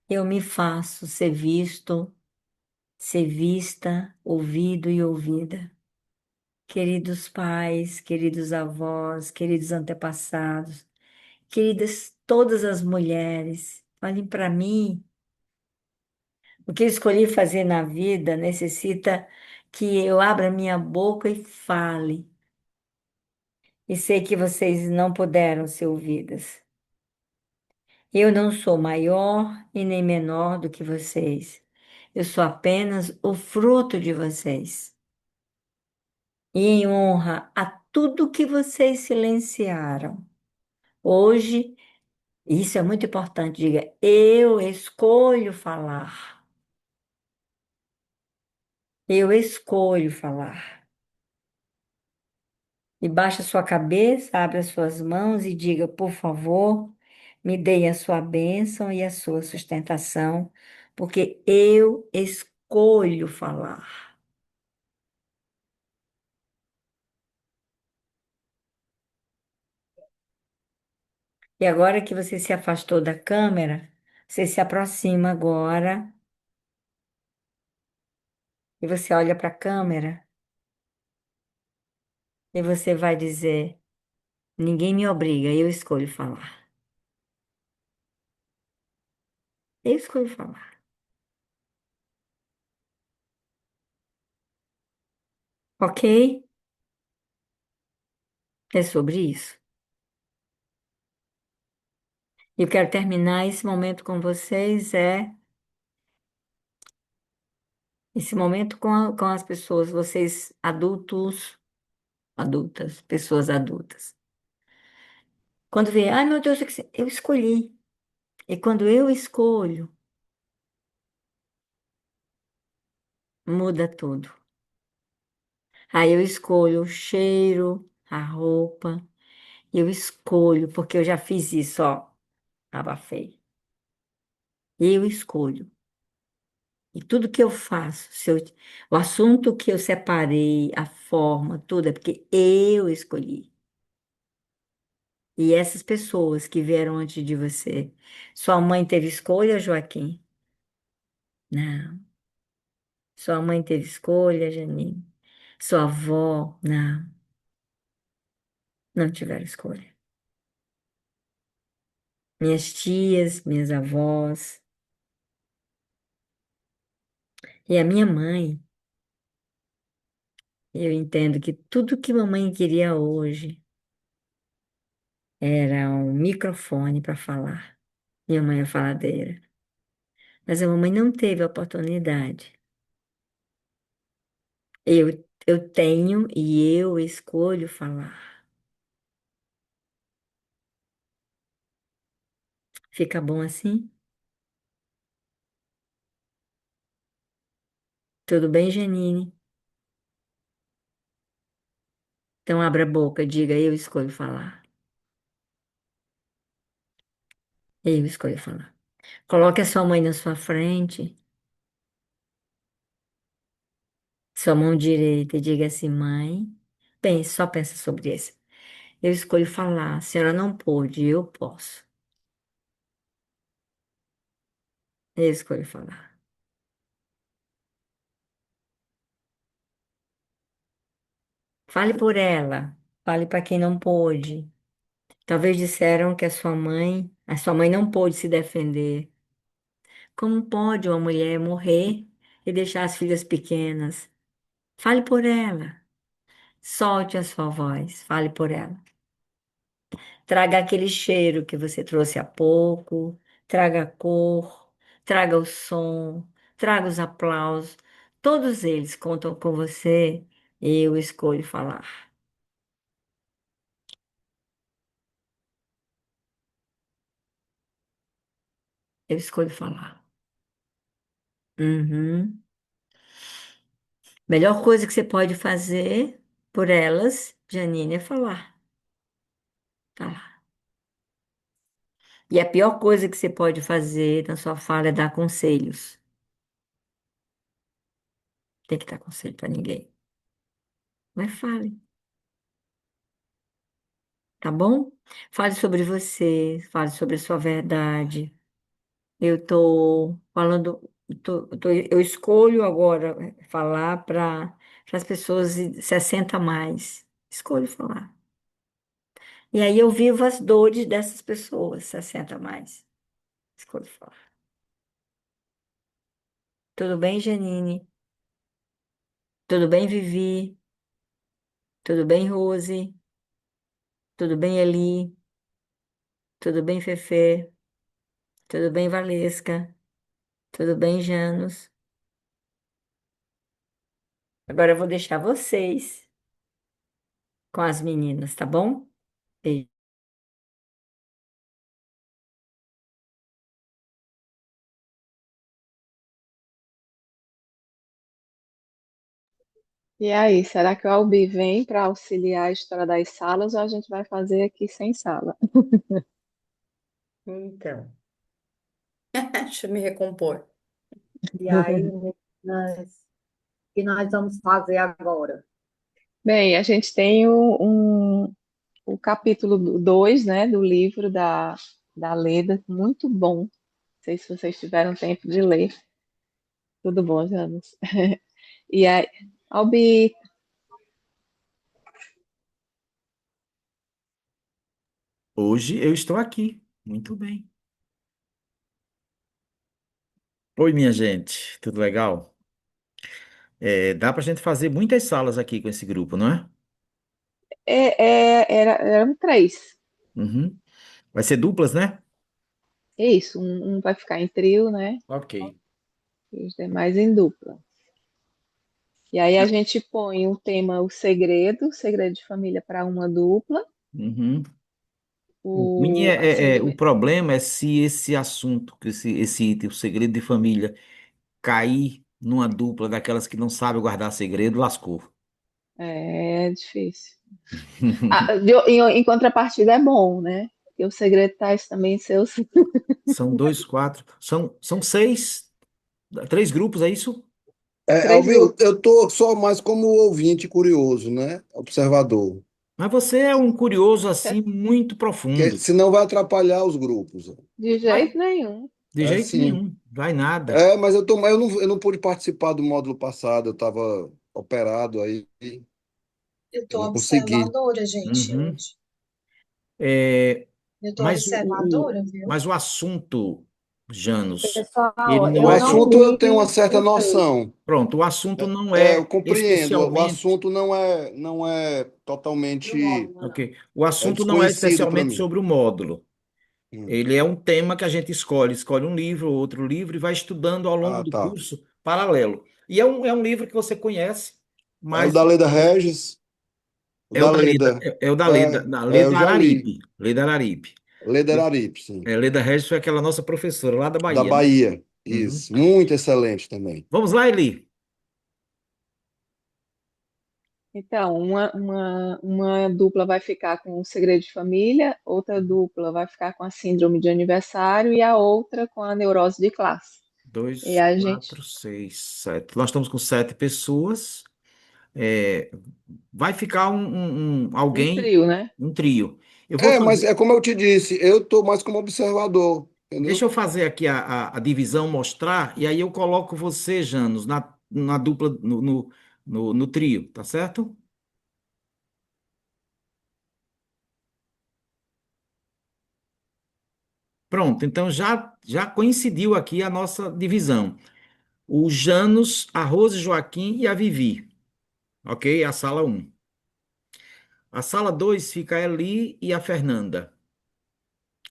Speaker 2: eu me faço ser visto, ser vista, ouvido e ouvida. Queridos pais, queridos avós, queridos antepassados, queridas todas as mulheres, olhem para mim. O que eu escolhi fazer na vida necessita que eu abra minha boca e fale. E sei que vocês não puderam ser ouvidas. Eu não sou maior e nem menor do que vocês. Eu sou apenas o fruto de vocês. E em honra a tudo que vocês silenciaram. Hoje, isso é muito importante, diga, eu escolho falar. Eu escolho falar. E baixa sua cabeça, abre as suas mãos e diga, por favor, me dê a sua bênção e a sua sustentação, porque eu escolho falar. E agora que você se afastou da câmera, você se aproxima agora e você olha para a câmera e você vai dizer: ninguém me obriga, eu escolho falar. Eu escolho falar. Ok? É sobre isso. Eu quero terminar esse momento com vocês, esse momento com as pessoas, vocês adultos, adultas, pessoas adultas. Quando vê, ai meu Deus, eu escolhi. E quando eu escolho, muda tudo. Aí eu escolho o cheiro, a roupa, eu escolho, porque eu já fiz isso, ó, abafei. Eu escolho. E tudo que eu faço, o assunto que eu separei, a forma, tudo, é porque eu escolhi. E essas pessoas que vieram antes de você, sua mãe teve escolha, Joaquim? Não. Sua mãe teve escolha, Janine? Sua avó? Não. Não tiveram escolha. Minhas tias, minhas avós e a minha mãe, eu entendo que tudo que mamãe queria hoje era um microfone para falar. Minha mãe é faladeira. Mas a mamãe não teve a oportunidade. Eu tenho e eu escolho falar. Fica bom assim? Tudo bem, Janine? Então abra a boca, diga, eu escolho falar. Eu escolho falar. Coloque a sua mãe na sua frente, sua mão direita, e diga assim, mãe. Pense, só pensa sobre isso. Eu escolho falar. A senhora não pôde, eu posso. Eu escolho falar. Fale por ela. Fale para quem não pôde. Talvez disseram que a sua mãe não pôde se defender. Como pode uma mulher morrer e deixar as filhas pequenas? Fale por ela. Solte a sua voz. Fale por ela. Traga aquele cheiro que você trouxe há pouco. Traga a cor. Traga o som. Traga os aplausos. Todos eles contam com você. Eu escolho falar. Eu escolho falar. Uhum. Melhor coisa que você pode fazer por elas, Janine, é falar. Falar. E a pior coisa que você pode fazer na sua fala é dar conselhos. Tem que dar conselho para ninguém. Mas fale, tá bom? Fale sobre você, fale sobre a sua verdade. Eu tô falando, eu escolho agora falar para as pessoas de 60 a mais. Escolho falar. E aí eu vivo as dores dessas pessoas, 60 a mais. Escolho falar. Tudo bem, Janine? Tudo bem, Vivi? Tudo bem, Rose? Tudo bem, Eli? Tudo bem, Fefe? Tudo bem, Valesca? Tudo bem, Janos? Agora eu vou deixar vocês com as meninas, tá bom? Beijo.
Speaker 8: E aí, será que o Albi vem para auxiliar a história das salas ou a gente vai fazer aqui sem sala?
Speaker 1: Então, deixa eu me recompor.
Speaker 5: E aí, meninas, o que nós vamos fazer agora?
Speaker 8: Bem, a gente tem o capítulo 2, né, do livro da Leda, muito bom. Não sei se vocês tiveram tempo de ler. Tudo bom, Janos? E aí, Albi,
Speaker 9: Hoje eu estou aqui. Muito bem. Oi, minha gente. Tudo legal? Dá para a gente fazer muitas salas aqui com esse grupo, não é?
Speaker 8: eram três.
Speaker 9: Uhum. Vai ser duplas, né?
Speaker 8: É isso, um vai ficar em trio, né?
Speaker 9: Ok.
Speaker 8: E os demais em dupla. E aí a gente põe um tema, o segredo de família para uma dupla,
Speaker 9: Uhum.
Speaker 8: a
Speaker 9: O
Speaker 8: síndrome.
Speaker 9: problema é se esse assunto, esse item, o segredo de família, cair numa dupla daquelas que não sabe guardar segredo, lascou.
Speaker 8: É difícil. Em contrapartida é bom, né? Porque o segredo está também em seus.
Speaker 9: São dois, quatro, são seis, três grupos, é isso?
Speaker 8: Três
Speaker 4: Eu
Speaker 8: grupos.
Speaker 4: estou só mais como ouvinte curioso, né? Observador.
Speaker 9: Mas você é um curioso assim muito
Speaker 4: Porque
Speaker 9: profundo.
Speaker 4: senão vai atrapalhar os grupos.
Speaker 8: De
Speaker 9: Vai,
Speaker 8: jeito nenhum.
Speaker 9: de
Speaker 4: É
Speaker 9: jeito
Speaker 4: sim.
Speaker 9: nenhum, vai nada.
Speaker 4: É, mas eu não pude participar do módulo passado, eu estava operado aí,
Speaker 7: Eu
Speaker 4: eu
Speaker 7: tô
Speaker 4: não consegui.
Speaker 7: observadora, gente,
Speaker 9: Uhum.
Speaker 7: hoje.
Speaker 9: É,
Speaker 7: Eu tô
Speaker 9: mas
Speaker 7: observadora, viu?
Speaker 9: mas o assunto, Janos, ele
Speaker 5: Pessoal,
Speaker 9: não
Speaker 4: O
Speaker 5: eu
Speaker 9: é.
Speaker 5: não
Speaker 4: assunto eu tenho uma
Speaker 5: li
Speaker 4: certa
Speaker 5: o texto.
Speaker 4: noção.
Speaker 9: Pronto, o assunto não
Speaker 4: É, eu
Speaker 9: é
Speaker 4: compreendo. O
Speaker 9: especialmente.
Speaker 4: assunto não é totalmente
Speaker 9: Ok. O assunto não é
Speaker 4: desconhecido para
Speaker 9: especialmente
Speaker 4: mim.
Speaker 9: sobre o módulo.
Speaker 4: Hum.
Speaker 9: Ele é um tema que a gente escolhe um livro ou outro livro e vai estudando ao longo
Speaker 4: Ah,
Speaker 9: do
Speaker 4: tá.
Speaker 9: curso paralelo. E é um livro que você conhece,
Speaker 4: É o
Speaker 9: mas
Speaker 4: da Leda Regis, o
Speaker 9: é o
Speaker 4: da
Speaker 9: da Leda,
Speaker 4: Leda.
Speaker 9: é o da
Speaker 4: Eu
Speaker 9: Leda
Speaker 4: já li.
Speaker 9: Araripe. Leda Araripe.
Speaker 4: Leda Araripe, sim.
Speaker 9: Leda Regis foi aquela nossa professora lá da
Speaker 4: Da
Speaker 9: Bahia, né?
Speaker 4: Bahia.
Speaker 9: Uhum.
Speaker 4: Isso. Muito excelente também.
Speaker 9: Vamos lá, Eli.
Speaker 8: Então, uma dupla vai ficar com o segredo de família, outra dupla vai ficar com a síndrome de aniversário e a outra com a neurose de classe. E
Speaker 9: Dois,
Speaker 8: a gente,
Speaker 9: quatro, seis, sete. Nós estamos com sete pessoas. É, vai ficar
Speaker 8: um
Speaker 9: alguém,
Speaker 8: trio, né?
Speaker 9: um trio. Eu vou
Speaker 4: É, mas
Speaker 9: fazer,
Speaker 4: é como eu te disse, eu estou mais como observador,
Speaker 9: deixa
Speaker 4: entendeu?
Speaker 9: eu fazer aqui a divisão, mostrar, e aí eu coloco você, Janos, na dupla, no trio, tá certo? Pronto, então já coincidiu aqui a nossa divisão. O Janos, a Rose Joaquim e a Vivi, ok? A sala um. A sala 2 fica a Eli e a Fernanda.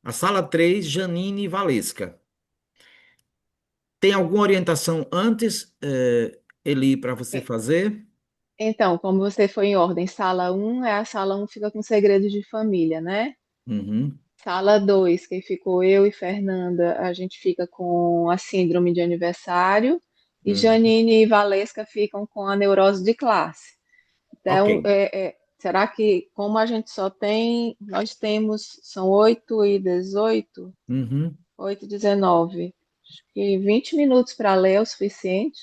Speaker 9: A sala 3, Janine e Valesca. Tem alguma orientação antes, Eli, para você
Speaker 8: E-
Speaker 9: fazer?
Speaker 8: Então, como você foi em ordem, sala um é a sala um fica com segredo de família, né?
Speaker 9: Uhum,
Speaker 8: Sala 2 que ficou eu e Fernanda, a gente fica com a síndrome de aniversário, e
Speaker 9: uhum.
Speaker 8: Janine e Valesca ficam com a neurose de classe.
Speaker 9: Ok.
Speaker 8: Então, será que, como a gente só tem, nós temos, são 8 e 18,
Speaker 9: Uhum.
Speaker 8: 8 e 19, acho que 20 minutos para ler é o suficiente,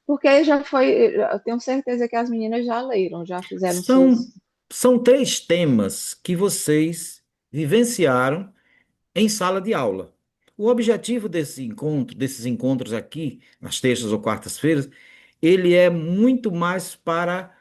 Speaker 8: porque aí já foi, eu tenho certeza que as meninas já leram, já fizeram
Speaker 9: São,
Speaker 8: seus.
Speaker 9: são três temas que vocês vivenciaram em sala de aula. O objetivo desses encontros aqui, nas terças ou quartas-feiras, ele é muito mais para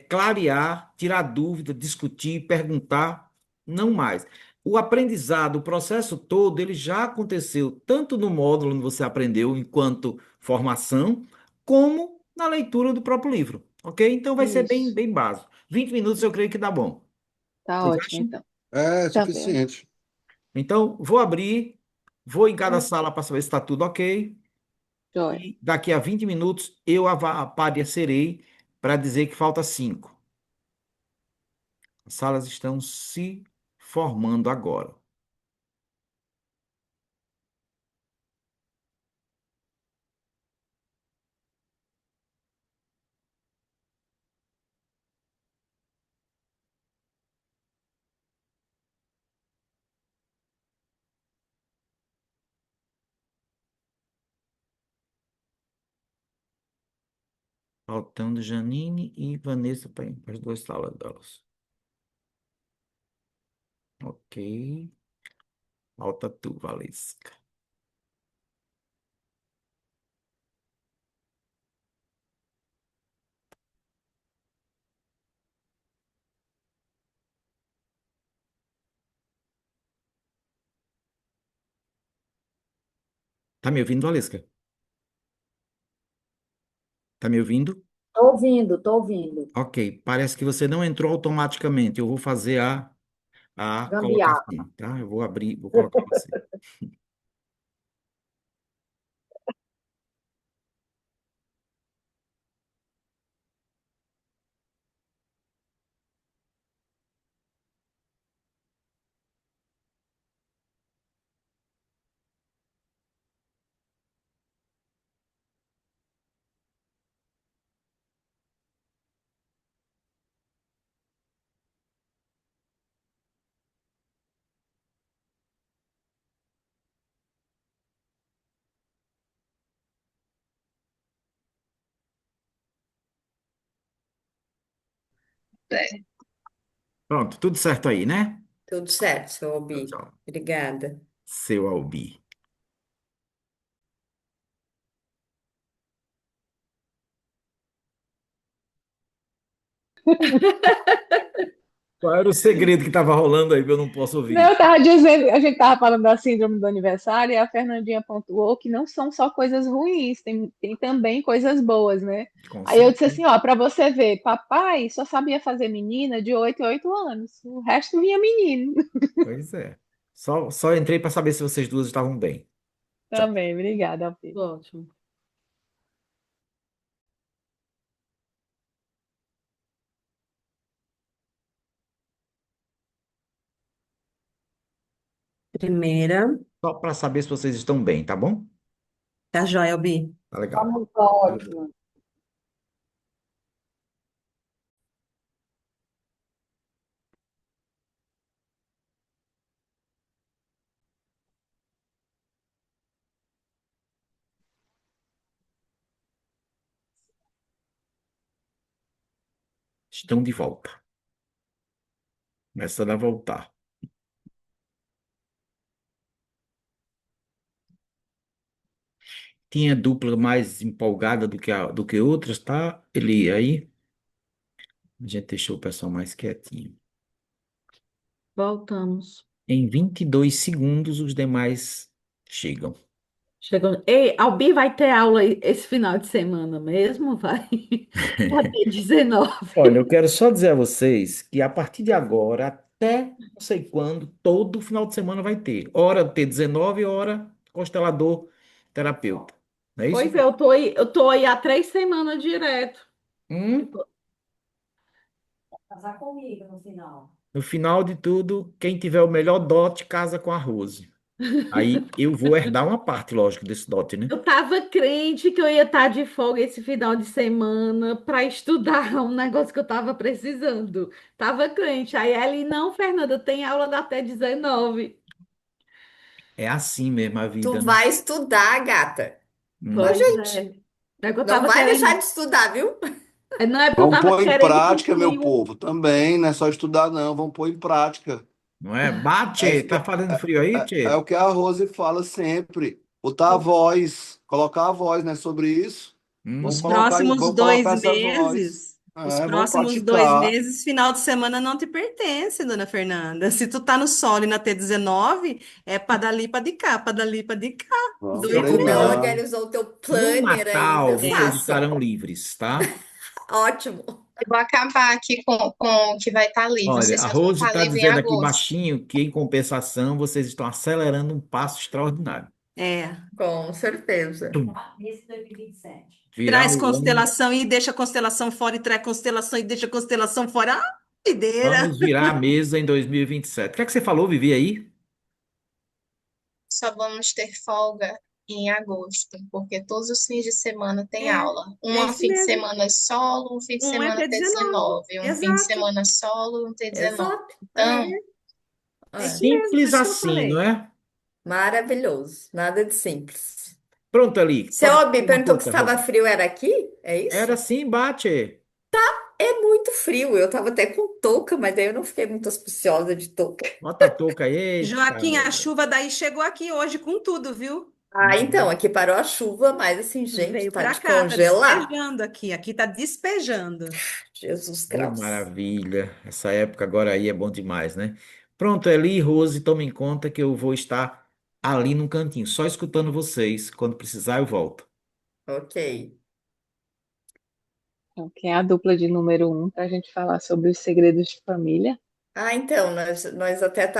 Speaker 9: clarear, tirar dúvida, discutir, perguntar, não mais. O aprendizado, o processo todo, ele já aconteceu tanto no módulo onde você aprendeu enquanto formação, como na leitura do próprio livro, ok? Então vai ser
Speaker 8: Isso,
Speaker 9: bem básico. 20 minutos eu creio que dá bom.
Speaker 8: tá
Speaker 9: Vocês
Speaker 8: ótimo,
Speaker 9: acham?
Speaker 8: então.
Speaker 4: É
Speaker 8: Tá bem.
Speaker 4: suficiente.
Speaker 9: Então, vou abrir, vou em cada sala para saber se está tudo ok.
Speaker 8: Joia.
Speaker 9: E daqui a 20 minutos eu aparecerei para dizer que falta 5. As salas estão se formando agora. Faltando Janine e Vanessa para as duas salas delas. Ok. Falta tu, Valesca. Tá me ouvindo, Valesca? Tá me ouvindo?
Speaker 5: Tô ouvindo, tô ouvindo.
Speaker 9: Ok. Parece que você não entrou automaticamente. Eu vou fazer a
Speaker 5: Gambiarra.
Speaker 9: colocação, tá? Eu vou abrir, vou colocar você.
Speaker 7: É.
Speaker 9: Pronto, tudo certo aí, né?
Speaker 1: Tudo certo, seu
Speaker 9: Tchau,
Speaker 1: Albi.
Speaker 9: tchau.
Speaker 1: Obrigada.
Speaker 9: Seu Albi. Qual era o segredo que estava rolando aí que eu não posso
Speaker 8: Não,
Speaker 9: ouvir?
Speaker 8: eu tava dizendo, a gente tava falando da síndrome do aniversário e a Fernandinha pontuou que não são só coisas ruins, tem também coisas boas, né?
Speaker 9: Com
Speaker 8: Aí eu disse
Speaker 9: certeza.
Speaker 8: assim, ó, para você ver, papai só sabia fazer menina de 8 em 8 anos, o resto vinha menino.
Speaker 9: Pois é. Só entrei para saber se vocês duas estavam bem. Tchau.
Speaker 8: Também, obrigada, Alpi.
Speaker 6: Ótimo.
Speaker 3: Primeira,
Speaker 9: Só para saber se vocês estão bem, tá bom?
Speaker 3: tá joia, Albi.
Speaker 9: Tá legal.
Speaker 5: Vamos, ótimo.
Speaker 9: Estão de volta. Começando a voltar. Tinha dupla mais empolgada do que outras, tá? Ele aí. A gente deixou o pessoal mais quietinho.
Speaker 6: Voltamos.
Speaker 9: Em 22 segundos, os demais chegam.
Speaker 6: Chegando. Ei, Albi vai ter aula esse final de semana mesmo? Vai? Vai ter 19.
Speaker 9: Olha, eu quero só dizer a vocês que a partir de agora, até não sei quando, todo final de semana vai ter. Hora T19, hora constelador terapeuta. Não é isso?
Speaker 6: Pois é, eu tô aí há 3 semanas direto.
Speaker 9: Hum?
Speaker 2: Casar comigo no final.
Speaker 9: No final de tudo, quem tiver o melhor dote casa com a Rose. Aí eu vou herdar uma parte, lógico, desse dote, né?
Speaker 6: Eu tava crente que eu ia estar de folga esse final de semana para estudar um negócio que eu tava precisando. Tava crente. Aí ele, não, Fernanda, tem aula da até 19.
Speaker 9: É assim mesmo a
Speaker 1: Tu
Speaker 9: vida, né?
Speaker 1: vai estudar, gata. Ô,
Speaker 6: Pois
Speaker 9: Uhum.
Speaker 1: gente,
Speaker 6: é. É que eu
Speaker 1: não
Speaker 6: tava
Speaker 1: vai deixar
Speaker 6: querendo.
Speaker 1: de estudar, viu?
Speaker 6: Não é porque eu
Speaker 4: Vamos
Speaker 6: tava
Speaker 4: pôr em
Speaker 6: querendo
Speaker 4: prática, meu
Speaker 6: concluir um.
Speaker 4: povo, também, não é só estudar, não, vamos pôr em prática.
Speaker 9: Não é? Bate,
Speaker 4: É,
Speaker 9: tá fazendo frio aí,
Speaker 4: é
Speaker 9: tchê?
Speaker 4: o que a Rose fala sempre, botar a voz, colocar a voz, né, sobre isso.
Speaker 3: Os
Speaker 9: Hum.
Speaker 3: próximos
Speaker 4: Vamos
Speaker 3: dois
Speaker 4: colocar essa voz.
Speaker 3: meses, os
Speaker 4: Vamos
Speaker 3: próximos dois
Speaker 4: praticar.
Speaker 3: meses, final de semana não te pertence, dona Fernanda. Se tu tá no solo e na T19, é para dali para de cá, para dali para de cá.
Speaker 4: Vamos
Speaker 1: Se
Speaker 3: Dois
Speaker 1: tu não
Speaker 3: meses.
Speaker 4: treinar.
Speaker 1: organizou o teu
Speaker 9: No
Speaker 1: planner ainda,
Speaker 9: Natal, vocês
Speaker 3: É.
Speaker 1: faça.
Speaker 9: estarão livres, tá?
Speaker 1: Ótimo.
Speaker 7: Eu vou acabar aqui com o que vai estar livre. Não sei
Speaker 9: Olha, a
Speaker 7: se eu vou
Speaker 9: Rose
Speaker 7: estar
Speaker 9: está
Speaker 7: livre em
Speaker 9: dizendo aqui
Speaker 7: agosto.
Speaker 9: baixinho que, em compensação, vocês estão acelerando um passo extraordinário.
Speaker 3: É.
Speaker 1: Com certeza.
Speaker 9: Tum.
Speaker 2: Nesse 2027.
Speaker 9: Virar
Speaker 3: Traz
Speaker 9: o ano,
Speaker 3: constelação e deixa a constelação fora, e traz constelação e deixa a constelação fora. Ah, doideira!
Speaker 9: vamos virar a mesa em 2027. O que é que você falou, Vivi, aí?
Speaker 7: Só vamos ter folga em agosto, porque todos os fins de semana tem
Speaker 3: É,
Speaker 7: aula.
Speaker 3: é
Speaker 7: Um
Speaker 3: isso
Speaker 7: fim de
Speaker 3: mesmo.
Speaker 7: semana solo, um fim de
Speaker 3: Um é
Speaker 7: semana
Speaker 3: T19.
Speaker 7: T19, um fim de
Speaker 3: Exato.
Speaker 7: semana solo, um T19.
Speaker 1: Exato.
Speaker 7: Então,
Speaker 3: É
Speaker 1: É.
Speaker 3: isso mesmo, por
Speaker 9: Simples
Speaker 3: isso que eu
Speaker 9: assim, não
Speaker 3: falei.
Speaker 9: é?
Speaker 1: Maravilhoso. Nada de simples.
Speaker 9: Pronto, ali.
Speaker 1: Seu
Speaker 9: Pode
Speaker 1: Obi
Speaker 9: falar uma
Speaker 1: perguntou que
Speaker 9: coisa,
Speaker 1: estava
Speaker 9: Rose.
Speaker 1: frio, era aqui? É
Speaker 9: Era
Speaker 1: isso?
Speaker 9: assim, bate.
Speaker 1: É muito frio. Eu tava até com touca, mas daí eu não fiquei muito auspiciosa de touca.
Speaker 9: Bota a touca aí. Eita,
Speaker 3: Joaquim, a
Speaker 9: nega.
Speaker 3: chuva daí chegou aqui hoje com tudo, viu?
Speaker 1: Ah, então,
Speaker 9: Uhum.
Speaker 1: aqui parou a chuva, mas assim, gente,
Speaker 3: Veio
Speaker 1: tá
Speaker 3: pra
Speaker 1: de
Speaker 3: cá, tá
Speaker 1: congelar.
Speaker 3: despejando aqui. Aqui tá despejando.
Speaker 1: Jesus
Speaker 9: Oh,
Speaker 1: Kraus.
Speaker 9: maravilha. Essa época agora aí é bom demais, né? Pronto, Eli e Rose, tomem conta que eu vou estar ali no cantinho, só escutando vocês. Quando precisar, eu volto.
Speaker 1: Ok.
Speaker 8: Então, quem é a dupla de número um para a gente falar sobre os segredos de família?
Speaker 1: Ah, então, nós até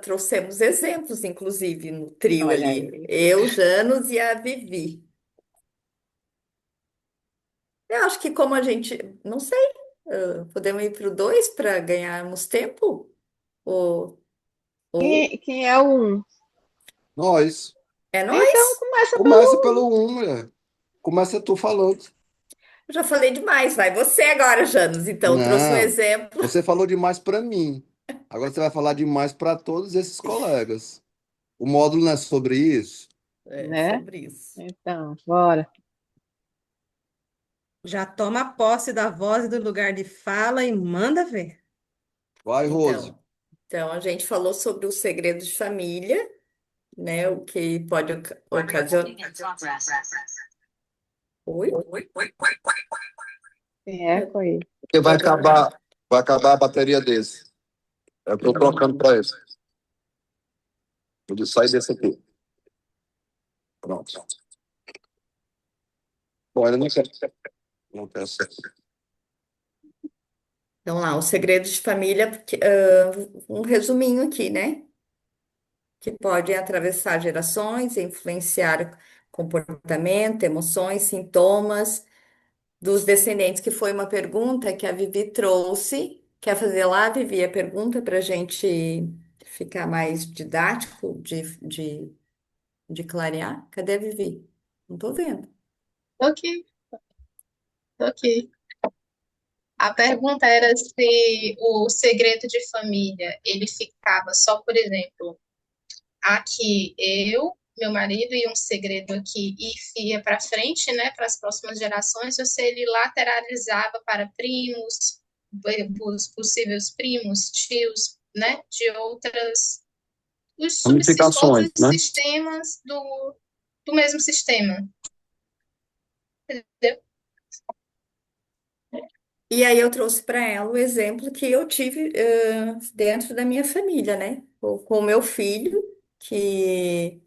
Speaker 1: trouxemos exemplos, inclusive, no trio
Speaker 8: Olha
Speaker 1: ali.
Speaker 8: aí.
Speaker 1: Eu, Janos e a Vivi. Eu acho que como a gente, não sei, podemos ir para o dois para ganharmos tempo? Ou, ou
Speaker 8: Quem é o um?
Speaker 4: Nós.
Speaker 1: é
Speaker 8: Então,
Speaker 1: nós?
Speaker 8: começa
Speaker 4: Começa
Speaker 8: pelo
Speaker 4: pelo um, mulher. Começa tu falando.
Speaker 1: Eu já falei demais, vai você agora, Janos. Então, eu trouxe um
Speaker 4: Não,
Speaker 1: exemplo.
Speaker 4: você falou demais para mim. Agora você vai falar demais para todos esses colegas. O módulo não é sobre isso?
Speaker 8: um,
Speaker 1: É
Speaker 8: né?
Speaker 1: sobre isso.
Speaker 8: Então, bora.
Speaker 3: Já toma posse da voz e do lugar de fala e manda ver.
Speaker 4: Vai, Rose.
Speaker 1: Então, a gente falou sobre os segredos de família, né? O que pode ocasionar. Oi?
Speaker 8: Tem eco aí.
Speaker 4: Porque
Speaker 1: Tá dando.
Speaker 4: vai acabar a bateria desse. Eu estou trocando para esse. Vou sair desse aqui. Pronto. Bom, ele não quer. Não quer ser.
Speaker 1: Então, lá, os segredos de família, um resuminho aqui, né? Que podem atravessar gerações, influenciar comportamento, emoções, sintomas dos descendentes, que foi uma pergunta que a Vivi trouxe. Quer fazer lá, Vivi, a pergunta para a gente ficar mais didático, de clarear? Cadê a Vivi? Não tô vendo.
Speaker 7: Ok, ok. A pergunta era se o segredo de família, ele ficava só, por exemplo, aqui eu, meu marido e um segredo aqui e ia para frente, né, para as próximas gerações, ou se ele lateralizava para primos, os possíveis primos, tios, né, de
Speaker 4: Ramificações,
Speaker 7: outros
Speaker 4: né?
Speaker 7: sistemas do mesmo sistema, entendeu?
Speaker 1: E aí eu trouxe para ela o exemplo que eu tive dentro da minha família, né? Com o meu filho, que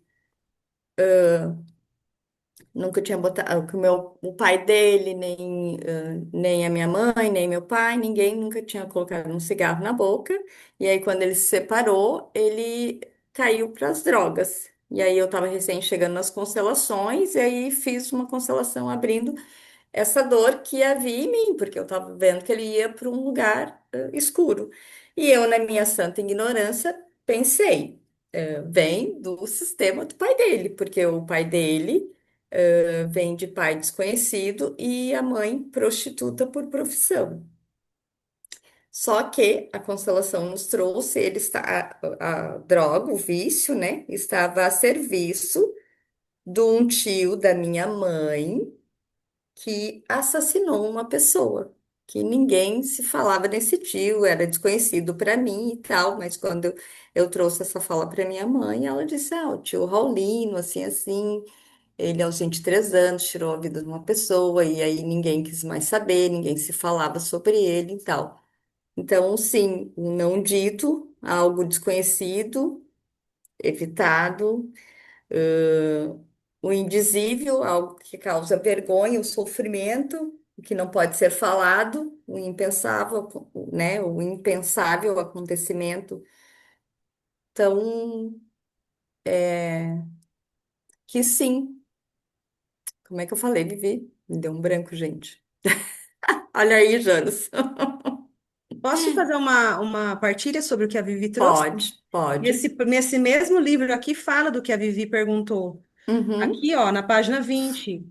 Speaker 1: nunca tinha botado, que o pai dele, nem a minha mãe, nem meu pai, ninguém nunca tinha colocado um cigarro na boca. E aí, quando ele se separou, ele caiu para as drogas. E aí eu estava recém chegando nas constelações, e aí fiz uma constelação abrindo essa dor que havia em mim, porque eu estava vendo que ele ia para um lugar escuro. E eu, na minha santa ignorância, pensei, vem do sistema do pai dele, porque o pai dele vem de pai desconhecido e a mãe prostituta por profissão. Só que a constelação nos trouxe, a droga, o vício, né, estava a serviço de um tio da minha mãe que assassinou uma pessoa, que ninguém se falava nesse tio, era desconhecido para mim e tal, mas quando eu trouxe essa fala para minha mãe, ela disse: Ah, o tio Raulino, assim, assim, ele aos 23 anos tirou a vida de uma pessoa, e aí ninguém quis mais saber, ninguém se falava sobre ele e tal. Então, sim, o não dito, algo desconhecido, evitado, ãh, o indizível, algo que causa vergonha, o sofrimento, o que não pode ser falado, o impensável, né? O impensável acontecimento. Então, que sim. Como é que eu falei, Vivi? Me deu um branco, gente. Olha aí, Janos.
Speaker 3: Posso fazer uma partilha sobre o que a Vivi trouxe?
Speaker 1: Pode, pode.
Speaker 3: Nesse mesmo livro aqui fala do que a Vivi perguntou.
Speaker 1: Uhum,
Speaker 3: Aqui, ó, na página 20,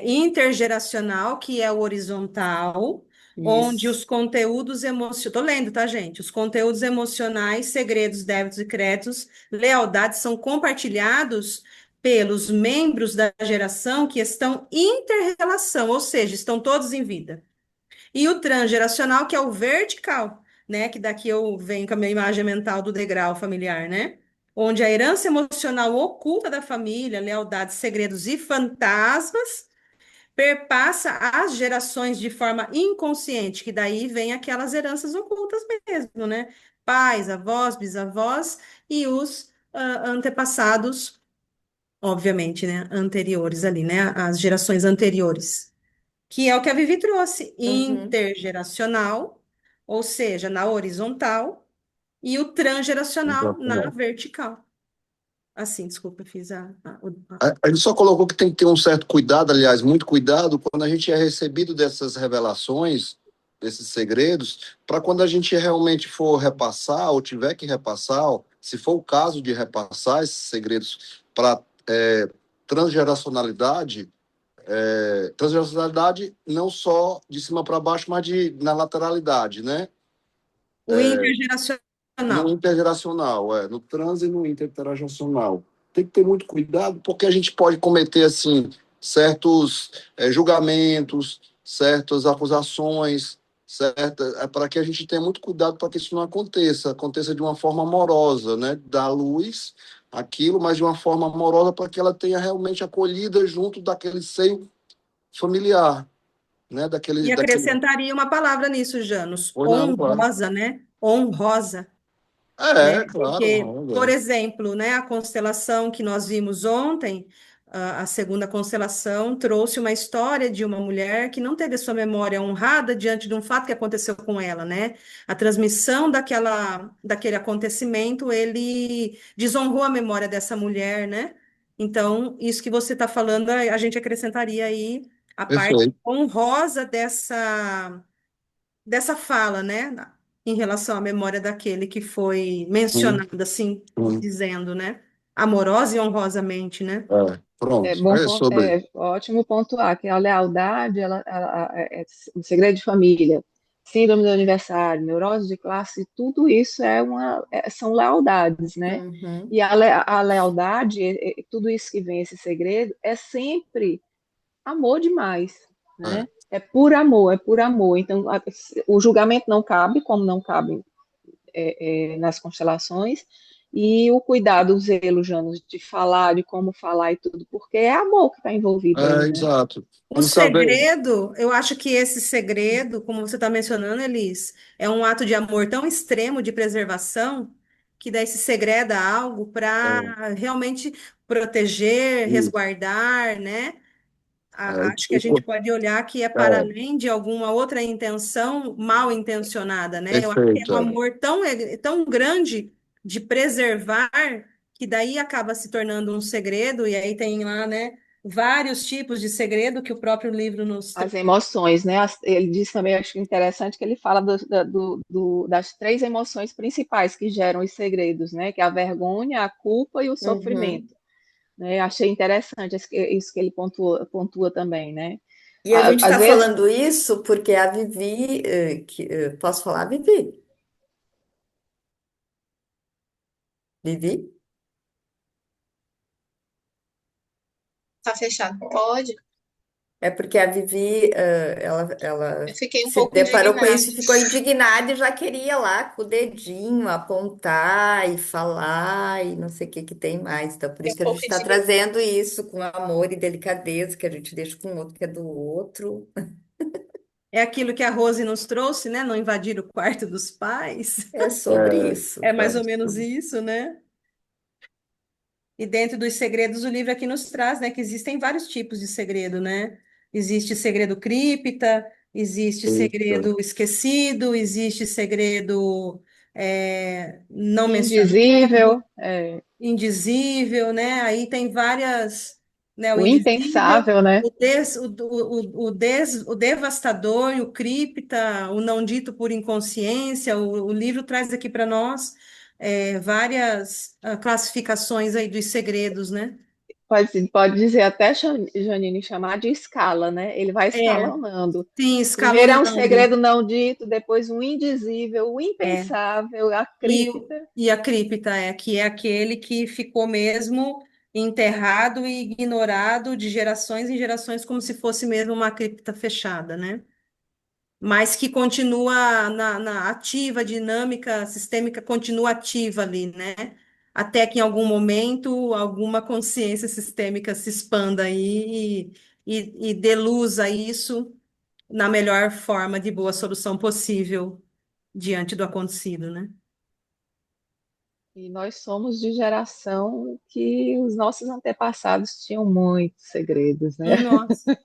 Speaker 3: intergeracional, que é o horizontal, onde
Speaker 1: isso.
Speaker 3: os conteúdos emocionais, tô lendo, tá, gente? Os conteúdos emocionais, segredos, débitos e créditos, lealdades são compartilhados pelos membros da geração que estão em interrelação, ou seja, estão todos em vida. E o transgeracional, que é o vertical, né? Que daqui eu venho com a minha imagem mental do degrau familiar, né? Onde a herança emocional oculta da família, lealdades, segredos e fantasmas perpassa as gerações de forma inconsciente, que daí vem aquelas heranças ocultas mesmo, né? Pais, avós, bisavós e os antepassados, obviamente, né? Anteriores ali, né? As gerações anteriores que é o que a Vivi trouxe,
Speaker 1: Uhum,
Speaker 3: intergeracional, ou seja, na horizontal, e o transgeracional na vertical. Assim, desculpa, fiz
Speaker 4: A gente só colocou que tem que ter um certo cuidado, aliás, muito cuidado, quando a gente é recebido dessas revelações, desses segredos, para quando a gente realmente for repassar, ou tiver que repassar, ou, se for o caso de repassar esses segredos para transgeracionalidade, transgeracionalidade não só de cima para baixo, mas na lateralidade, né?
Speaker 3: o
Speaker 4: No
Speaker 3: intergeracional.
Speaker 4: intergeracional, no trans e no intergeracional. Tem que ter muito cuidado, porque a gente pode cometer, assim, certos julgamentos, certas acusações, certo? É para que a gente tenha muito cuidado para que isso não aconteça de uma forma amorosa, né? Dar luz àquilo, mas de uma forma amorosa para que ela tenha realmente acolhida junto daquele seio familiar, né?
Speaker 3: E
Speaker 4: Daquele...
Speaker 3: acrescentaria uma palavra nisso, Janos,
Speaker 4: Pois não, claro.
Speaker 3: honrosa, né? Honrosa, né?
Speaker 4: Claro,
Speaker 3: Porque, por
Speaker 4: Ronda.
Speaker 3: exemplo, né, a constelação que nós vimos ontem, a segunda constelação, trouxe uma história de uma mulher que não teve a sua memória honrada diante de um fato que aconteceu com ela, né? A transmissão daquele acontecimento, ele desonrou a memória dessa mulher, né? Então, isso que você está falando, a gente acrescentaria aí a parte
Speaker 4: Perfeito.
Speaker 3: honrosa dessa fala, né, em relação à memória daquele que foi
Speaker 4: Hum,
Speaker 3: mencionado, assim,
Speaker 4: hum.
Speaker 3: dizendo, né, amorosa e honrosamente, né?
Speaker 8: É
Speaker 4: Pronto.
Speaker 8: bom,
Speaker 4: É sobre.
Speaker 8: ótimo pontuar que a lealdade, é o segredo de família, síndrome do aniversário, neurose de classe, tudo isso são lealdades, né?
Speaker 1: Uhum.
Speaker 8: E a lealdade, tudo isso que vem, esse segredo, é sempre amor demais,
Speaker 4: É,
Speaker 8: né? É por amor, é por amor. Então, o julgamento não cabe, como não cabe nas constelações, e o cuidado, o zelo, Janos, de falar, de como falar e tudo, porque é amor que está envolvido aí, né?
Speaker 4: exato.
Speaker 3: O
Speaker 4: Vamos saber.
Speaker 3: segredo, eu acho que esse segredo, como você está mencionando, Elis, é um ato de amor tão extremo de preservação que daí se segreda algo
Speaker 4: É,
Speaker 3: para realmente proteger,
Speaker 4: isso,
Speaker 3: resguardar, né?
Speaker 4: é,
Speaker 3: Acho que a gente pode olhar que é para
Speaker 4: é,
Speaker 3: além de alguma outra intenção mal intencionada, né? Eu acho que é
Speaker 4: perfeito.
Speaker 3: um amor tão grande de preservar que daí acaba se tornando um segredo, e aí tem lá, né, vários tipos de segredo que o próprio livro nos
Speaker 8: As
Speaker 3: traz.
Speaker 8: emoções, né? Ele diz também, acho interessante que ele fala das três emoções principais que geram os segredos, né? Que é a vergonha, a culpa e o
Speaker 1: Uhum.
Speaker 8: sofrimento, né? Achei interessante isso que ele pontua também, né?
Speaker 1: E a gente
Speaker 8: Às
Speaker 1: está
Speaker 8: vezes,
Speaker 1: falando isso porque a Vivi, posso falar, Vivi? Vivi?
Speaker 7: Tá fechado. Pode.
Speaker 1: É porque a Vivi, ela
Speaker 7: Eu fiquei um
Speaker 1: se
Speaker 7: pouco
Speaker 1: deparou com
Speaker 7: indignada.
Speaker 1: isso e ficou indignada e já queria lá com o dedinho apontar e falar e não sei o que que tem mais. Então, por
Speaker 7: Fiquei
Speaker 1: isso
Speaker 7: um
Speaker 1: que a gente
Speaker 7: pouco
Speaker 1: está
Speaker 7: indignada.
Speaker 1: trazendo isso com amor e delicadeza, que a gente deixa com o outro que é do outro.
Speaker 3: É aquilo que a Rose nos trouxe, né? Não invadir o quarto dos pais.
Speaker 1: É sobre
Speaker 4: É,
Speaker 1: isso.
Speaker 3: É mais ou menos isso, né? E dentro dos segredos, o livro aqui nos traz, né, que existem vários tipos de segredo, né? Existe segredo cripta, existe
Speaker 4: isso.
Speaker 3: segredo esquecido, existe segredo não mencionado,
Speaker 8: indizível,
Speaker 3: indizível, né? Aí tem várias, né? O
Speaker 8: o
Speaker 3: indizível,
Speaker 8: impensável, né?
Speaker 3: o devastador, o cripta, o não dito por inconsciência. O livro traz aqui para nós várias classificações aí dos segredos, né?
Speaker 8: Pode dizer até, Janine, chamar de escala, né? Ele vai
Speaker 3: É,
Speaker 8: escalonando.
Speaker 3: sim,
Speaker 8: Primeiro é um
Speaker 3: escalonando.
Speaker 8: segredo não dito, depois um indizível, o
Speaker 3: É.
Speaker 8: impensável, a
Speaker 3: E,
Speaker 8: cripta.
Speaker 3: e a cripta que é aquele que ficou mesmo enterrado e ignorado de gerações em gerações, como se fosse mesmo uma cripta fechada, né? Mas que continua na ativa, dinâmica, sistêmica, continua ativa ali, né? Até que em algum momento alguma consciência sistêmica se expanda aí e dê luz a isso na melhor forma de boa solução possível diante do acontecido, né?
Speaker 8: E nós somos de geração que os nossos antepassados tinham muitos segredos, né?
Speaker 3: Nossa.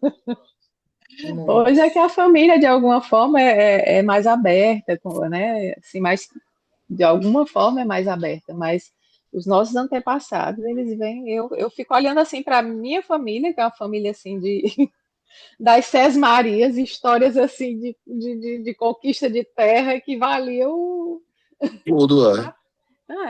Speaker 8: Hoje é que
Speaker 1: Muitos.
Speaker 8: a família, de alguma forma, é mais aberta, né? Assim, de alguma forma é mais aberta, mas os nossos antepassados, eles vêm, eu fico olhando assim para a minha família, que é uma família assim das Sesmarias, histórias assim de conquista de terra que valiam.
Speaker 4: Tudo é.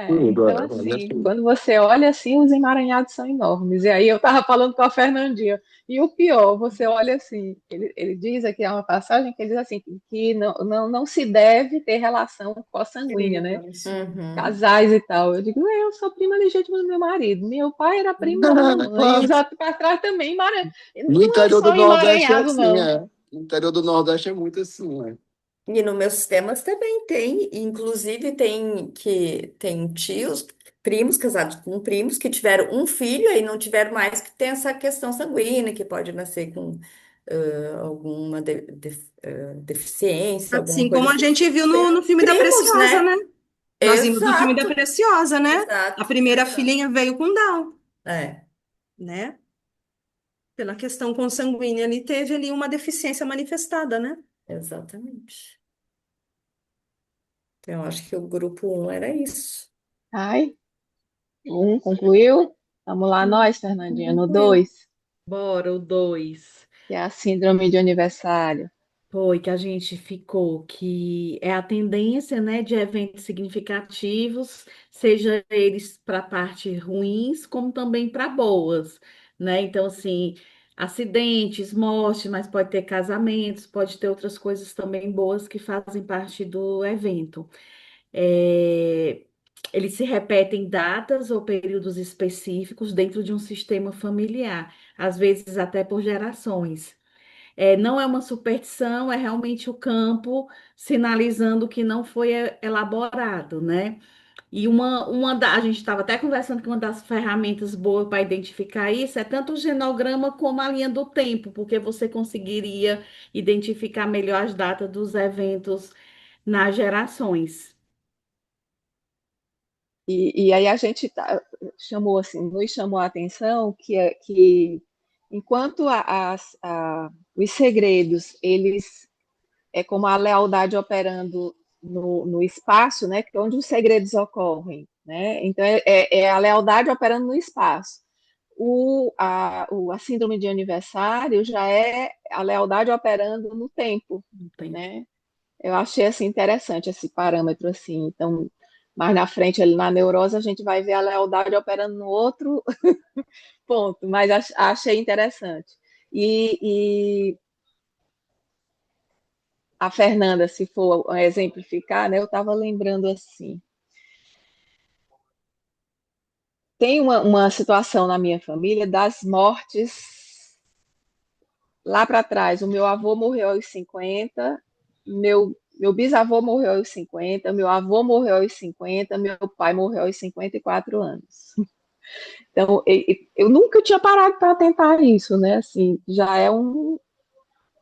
Speaker 4: Tudo
Speaker 8: Então,
Speaker 4: é. Olha
Speaker 8: assim,
Speaker 4: tudo.
Speaker 8: quando você olha assim, os emaranhados são enormes. E aí eu estava falando com a Fernandinha, e o pior, você olha assim, ele diz aqui, há uma passagem que ele diz assim, que não se deve ter relação consanguínea, né?
Speaker 3: Criminoso.
Speaker 1: Uhum.
Speaker 8: Casais e tal. Eu digo, eu sou prima legítima do meu marido. Meu pai era primo da minha mãe. E os
Speaker 4: Claro.
Speaker 8: outros para trás também.
Speaker 4: No
Speaker 8: Não é
Speaker 4: interior do
Speaker 8: só
Speaker 4: Nordeste é
Speaker 8: emaranhado,
Speaker 4: assim,
Speaker 8: não.
Speaker 4: é. O interior do Nordeste é muito assim, né?
Speaker 1: E no meus sistemas também tem, inclusive tem tios, primos casados com primos que tiveram um filho e não tiveram mais, que tem essa questão sanguínea, que pode nascer com alguma deficiência, alguma
Speaker 3: Assim
Speaker 1: coisa
Speaker 3: como a
Speaker 1: assim.
Speaker 3: gente viu
Speaker 1: Tem
Speaker 3: no filme da
Speaker 1: primos,
Speaker 3: Preciosa,
Speaker 1: né?
Speaker 3: né? Nós vimos no filme da
Speaker 1: Exato,
Speaker 3: Preciosa, né? A
Speaker 1: exato,
Speaker 3: primeira
Speaker 1: exato.
Speaker 3: filhinha veio com Down,
Speaker 1: É,
Speaker 3: né? Pela questão consanguínea, ali teve ali uma deficiência manifestada, né?
Speaker 1: exatamente. Então, eu acho que o grupo um era isso.
Speaker 8: Ai, um concluiu? Vamos lá, nós, Fernandinha, no
Speaker 1: Concluiu.
Speaker 8: 2,
Speaker 6: Bora, o 2.
Speaker 8: que é a síndrome de aniversário.
Speaker 6: Foi que a gente ficou, que é a tendência, né, de eventos significativos, seja eles para parte ruins, como também para boas, né? Então, assim, acidentes, mortes, mas pode ter casamentos, pode ter outras coisas também boas que fazem parte do evento. É, eles se repetem em datas ou períodos específicos dentro de um sistema familiar, às vezes até por gerações. Não é uma superstição, é realmente o campo sinalizando que não foi elaborado, né? E a gente estava até conversando que uma das ferramentas boas para identificar isso é tanto o genograma como a linha do tempo, porque você conseguiria identificar melhor as datas dos eventos nas gerações.
Speaker 8: E aí a gente chamou assim, nos chamou a atenção que enquanto os segredos, eles é como a lealdade operando no espaço, né, que é onde os segredos ocorrem, né? Então é a lealdade operando no espaço. A síndrome de aniversário já é a lealdade operando no tempo,
Speaker 6: Não tem.
Speaker 8: né? Eu achei assim interessante esse parâmetro assim. Então, mais na frente ali na neurose a gente vai ver a lealdade operando no outro ponto, mas achei interessante. E a Fernanda, se for exemplificar, né, eu estava lembrando assim. Tem uma situação na minha família das mortes lá para trás. O meu avô morreu aos 50, meu bisavô morreu aos 50, meu avô morreu aos 50, meu pai morreu aos 54 anos. Então, eu nunca tinha parado para tentar isso, né? Assim, já é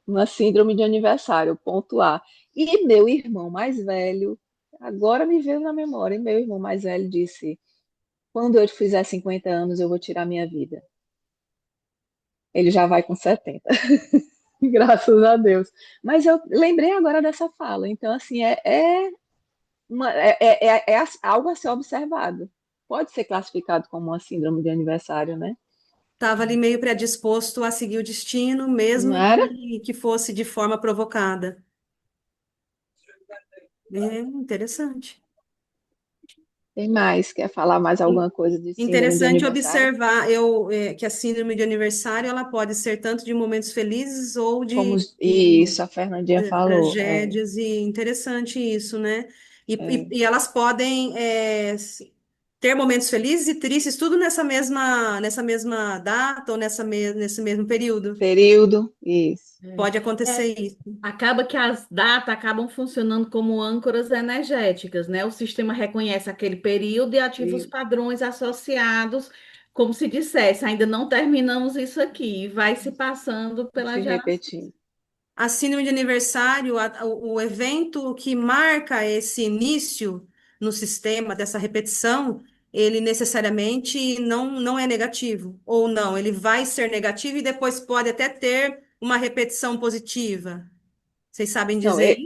Speaker 8: uma síndrome de aniversário, ponto A. E meu irmão mais velho, agora me veio na memória, e meu irmão mais velho disse: quando eu fizer 50 anos, eu vou tirar minha vida. Ele já vai com 70. Graças a Deus. Mas eu lembrei agora dessa fala. Então, assim, algo a ser observado. Pode ser classificado como uma síndrome de aniversário, né?
Speaker 3: Estava ali meio predisposto a seguir o destino,
Speaker 8: Não
Speaker 3: mesmo
Speaker 8: era?
Speaker 3: que fosse de forma provocada. É interessante.
Speaker 8: Tem mais? Quer falar mais alguma coisa de síndrome de
Speaker 3: Interessante
Speaker 8: aniversário?
Speaker 3: observar que a síndrome de aniversário ela pode ser tanto de momentos felizes ou
Speaker 8: Como
Speaker 3: de
Speaker 8: isso, a Fernandinha falou.
Speaker 3: tragédias, e interessante isso, né? E,
Speaker 8: É.
Speaker 3: e elas podem ter momentos felizes e tristes, tudo nessa mesma data ou nesse mesmo período.
Speaker 8: Período, isso.
Speaker 3: Pode
Speaker 6: É,
Speaker 3: acontecer isso.
Speaker 6: acaba que as datas acabam funcionando como âncoras energéticas, né? O sistema reconhece aquele período e ativa os
Speaker 8: E
Speaker 6: padrões associados, como se dissesse, ainda não terminamos isso aqui, e vai se passando pela
Speaker 8: se
Speaker 6: geração.
Speaker 8: repetir.
Speaker 3: A síndrome de aniversário, o evento que marca esse início no sistema dessa repetição, ele necessariamente não é negativo, ou não, ele vai ser negativo e depois pode até ter uma repetição positiva. Vocês sabem
Speaker 8: Não,
Speaker 3: dizer?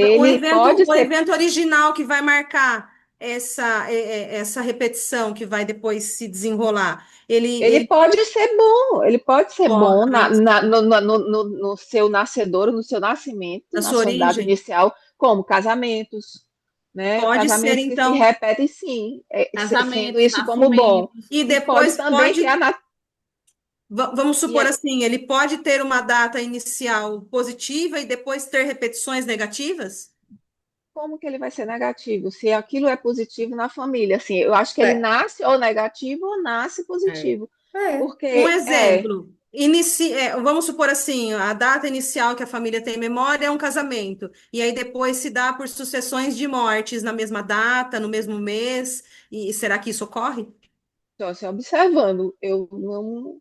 Speaker 3: O
Speaker 8: ele
Speaker 3: evento,
Speaker 8: pode
Speaker 3: o
Speaker 8: ser,
Speaker 3: evento original que vai marcar essa repetição que vai depois se desenrolar, ele
Speaker 8: ele pode ser bom
Speaker 3: aí,
Speaker 8: no seu nascedouro, no seu nascimento,
Speaker 3: na
Speaker 8: na
Speaker 3: sua
Speaker 8: sua data
Speaker 3: origem,
Speaker 8: inicial, como casamentos, né?
Speaker 3: pode ser
Speaker 8: Casamentos que se
Speaker 3: então.
Speaker 8: repetem, sim, sendo
Speaker 6: Casamentos,
Speaker 8: isso como bom.
Speaker 6: nascimentos.
Speaker 3: E
Speaker 8: E pode
Speaker 3: depois
Speaker 8: também ter
Speaker 3: pode, vamos
Speaker 8: e
Speaker 3: supor assim, ele pode ter uma data inicial positiva e depois ter repetições negativas?
Speaker 8: como que ele vai ser negativo? Se aquilo é positivo na família, assim, eu acho que ele
Speaker 1: É,
Speaker 8: nasce ou negativo ou nasce
Speaker 1: é.
Speaker 8: positivo,
Speaker 1: É.
Speaker 3: Um
Speaker 8: porque
Speaker 3: exemplo. Vamos supor assim, a data inicial que a família tem memória é um casamento, e aí depois se dá por sucessões de mortes na mesma data, no mesmo mês, e será que isso ocorre?
Speaker 8: Só se observando, eu não,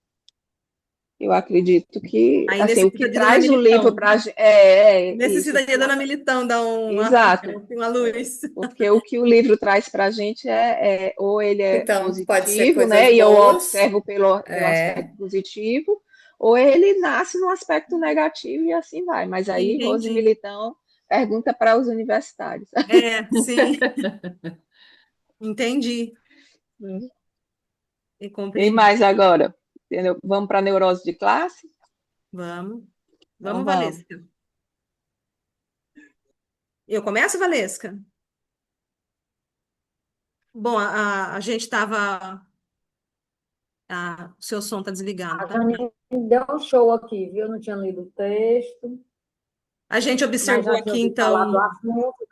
Speaker 8: eu acredito que,
Speaker 3: Aí
Speaker 8: assim, o que
Speaker 3: necessita de Dona
Speaker 8: traz o livro
Speaker 3: Militão.
Speaker 8: para a gente, é isso,
Speaker 3: Necessita de Dona Militão dar
Speaker 8: exato,
Speaker 3: uma luz.
Speaker 8: porque o que o livro traz para a gente ou ele é
Speaker 1: Então, pode ser
Speaker 8: positivo,
Speaker 1: coisas
Speaker 8: né, e eu
Speaker 1: boas.
Speaker 8: observo pelo
Speaker 1: É,
Speaker 8: aspecto positivo, ou ele nasce no aspecto negativo e assim vai. Mas aí Rose
Speaker 3: Entendi.
Speaker 8: Militão pergunta para os universitários.
Speaker 3: Sim, entendi e
Speaker 8: E
Speaker 3: compreendi.
Speaker 8: mais agora? Entendeu? Vamos para a neurose de classe?
Speaker 3: Vamos,
Speaker 8: Então
Speaker 3: vamos,
Speaker 8: vamos.
Speaker 3: Valesca. Eu começo, Valesca? Bom, a gente estava. O seu som está desligado,
Speaker 5: A
Speaker 3: tá?
Speaker 5: Janine deu um show aqui, viu? Eu não tinha lido o texto,
Speaker 3: A gente
Speaker 5: mas
Speaker 3: observou
Speaker 5: já tinha
Speaker 3: aqui,
Speaker 5: ouvido falar do
Speaker 3: então,
Speaker 5: assunto.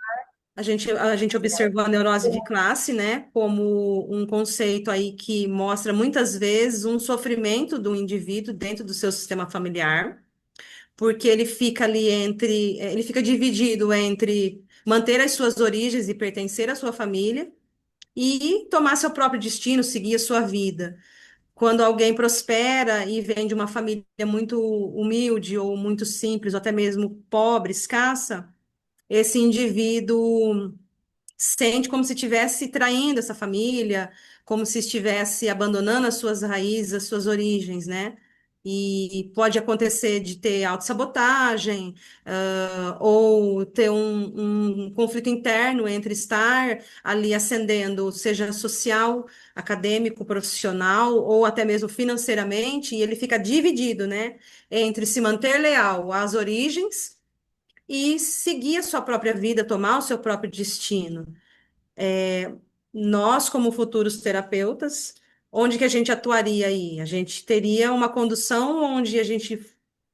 Speaker 3: a gente observou a neurose de classe, né, como um conceito aí que mostra muitas vezes um sofrimento do indivíduo dentro do seu sistema familiar, porque ele fica dividido entre manter as suas origens e pertencer à sua família e tomar seu próprio destino, seguir a sua vida. Quando alguém prospera e vem de uma família muito humilde ou muito simples, ou até mesmo pobre, escassa, esse indivíduo sente como se estivesse traindo essa família, como se estivesse abandonando as suas raízes, as suas origens, né? E pode acontecer de ter autossabotagem, ou ter um conflito interno entre estar ali ascendendo, seja social, acadêmico, profissional, ou até mesmo financeiramente, e ele fica dividido, né? Entre se manter leal às origens e seguir a sua própria vida, tomar o seu próprio destino. Nós, como futuros terapeutas, onde que a gente atuaria aí? A gente teria uma condução onde a gente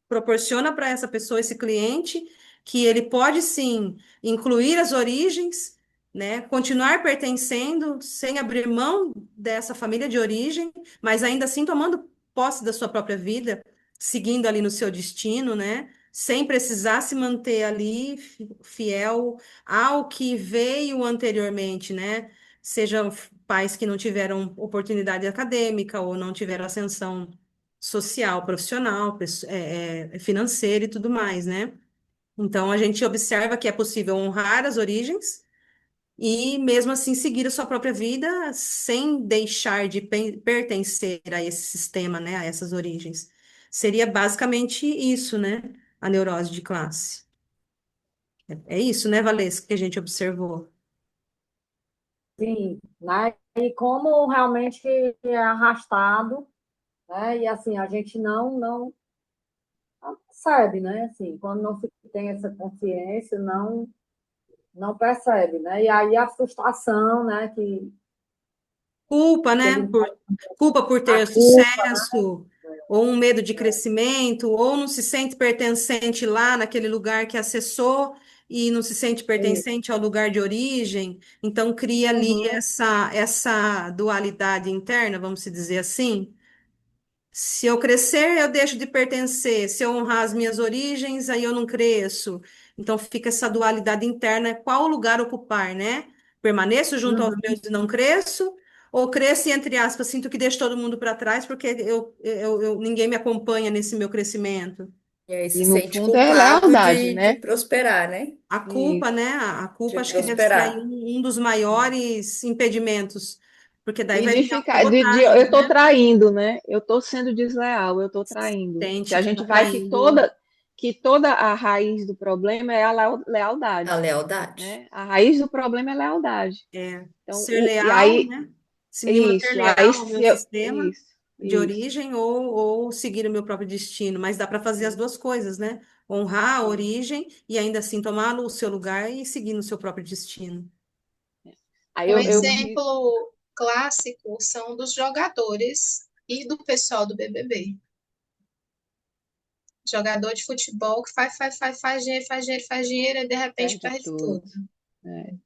Speaker 3: proporciona para essa pessoa, esse cliente, que ele pode sim incluir as origens, né? Continuar pertencendo sem abrir mão dessa família de origem, mas ainda assim tomando posse da sua própria vida, seguindo ali no seu destino, né? Sem precisar se manter ali fiel ao que veio anteriormente, né? Sejam pais que não tiveram oportunidade acadêmica ou não tiveram ascensão social, profissional, financeira e tudo mais, né? Então, a gente observa que é possível honrar as origens e, mesmo assim, seguir a sua própria vida sem deixar de pertencer a esse sistema, né? A essas origens. Seria basicamente isso, né? A neurose de classe. É isso, né, Valesca, que a gente observou.
Speaker 5: Sim, né? E como realmente é arrastado, né? E assim, a gente não percebe, né? Assim, quando não se tem essa consciência, não percebe, né? E aí a frustração, né?
Speaker 3: Culpa,
Speaker 5: Que
Speaker 3: né?
Speaker 5: ele
Speaker 3: Culpa por
Speaker 5: a
Speaker 3: ter
Speaker 5: culpa,
Speaker 3: sucesso, ou um medo de crescimento, ou não se sente pertencente lá naquele lugar que acessou e não se sente
Speaker 5: né?
Speaker 3: pertencente ao lugar de origem. Então cria ali
Speaker 5: Uhum.
Speaker 3: essa dualidade interna, vamos se dizer assim. Se eu crescer, eu deixo de pertencer. Se eu honrar as minhas origens, aí eu não cresço. Então fica essa dualidade interna, qual lugar ocupar, né? Permaneço junto aos
Speaker 5: Uhum.
Speaker 3: meus e não cresço, ou cresço e, entre aspas, sinto que deixo todo mundo para trás porque ninguém me acompanha nesse meu crescimento.
Speaker 1: e aí se
Speaker 8: E no
Speaker 1: sente
Speaker 8: fundo é
Speaker 1: culpado
Speaker 8: lealdade,
Speaker 1: de
Speaker 8: né?
Speaker 1: prosperar, né?
Speaker 3: A culpa,
Speaker 8: Isso.
Speaker 3: né? A culpa
Speaker 1: De
Speaker 3: acho que deve ser aí
Speaker 1: prosperar.
Speaker 3: um dos maiores impedimentos, porque daí
Speaker 8: E
Speaker 3: vai
Speaker 8: de
Speaker 3: vir
Speaker 8: ficar, eu
Speaker 3: autossabotagem,
Speaker 8: estou
Speaker 3: né?
Speaker 8: traindo, né? Eu estou sendo desleal, eu estou traindo. Se
Speaker 1: Sente
Speaker 8: a
Speaker 1: que
Speaker 8: gente
Speaker 1: está
Speaker 8: vai
Speaker 1: traindo
Speaker 8: que toda a raiz do problema é a
Speaker 1: a
Speaker 8: lealdade,
Speaker 1: lealdade.
Speaker 8: né? A raiz do problema é a lealdade. Então,
Speaker 3: Ser
Speaker 8: e
Speaker 3: leal,
Speaker 8: aí,
Speaker 3: né? Se me manter
Speaker 8: isso, aí
Speaker 3: leal ao meu
Speaker 8: se eu,
Speaker 3: sistema
Speaker 8: isso,
Speaker 3: de
Speaker 8: isso,
Speaker 3: origem ou seguir o meu próprio destino, mas dá para fazer as duas coisas, né? Honrar a
Speaker 8: isso.
Speaker 3: origem e ainda assim tomar o seu lugar e seguir no seu próprio destino.
Speaker 8: Aí
Speaker 7: Um
Speaker 8: eu
Speaker 3: Uhum.
Speaker 7: exemplo clássico são dos jogadores e do pessoal do BBB. Jogador de futebol que faz dinheiro, e de repente
Speaker 8: perde
Speaker 7: perde
Speaker 8: tudo.
Speaker 7: tudo.
Speaker 8: Né?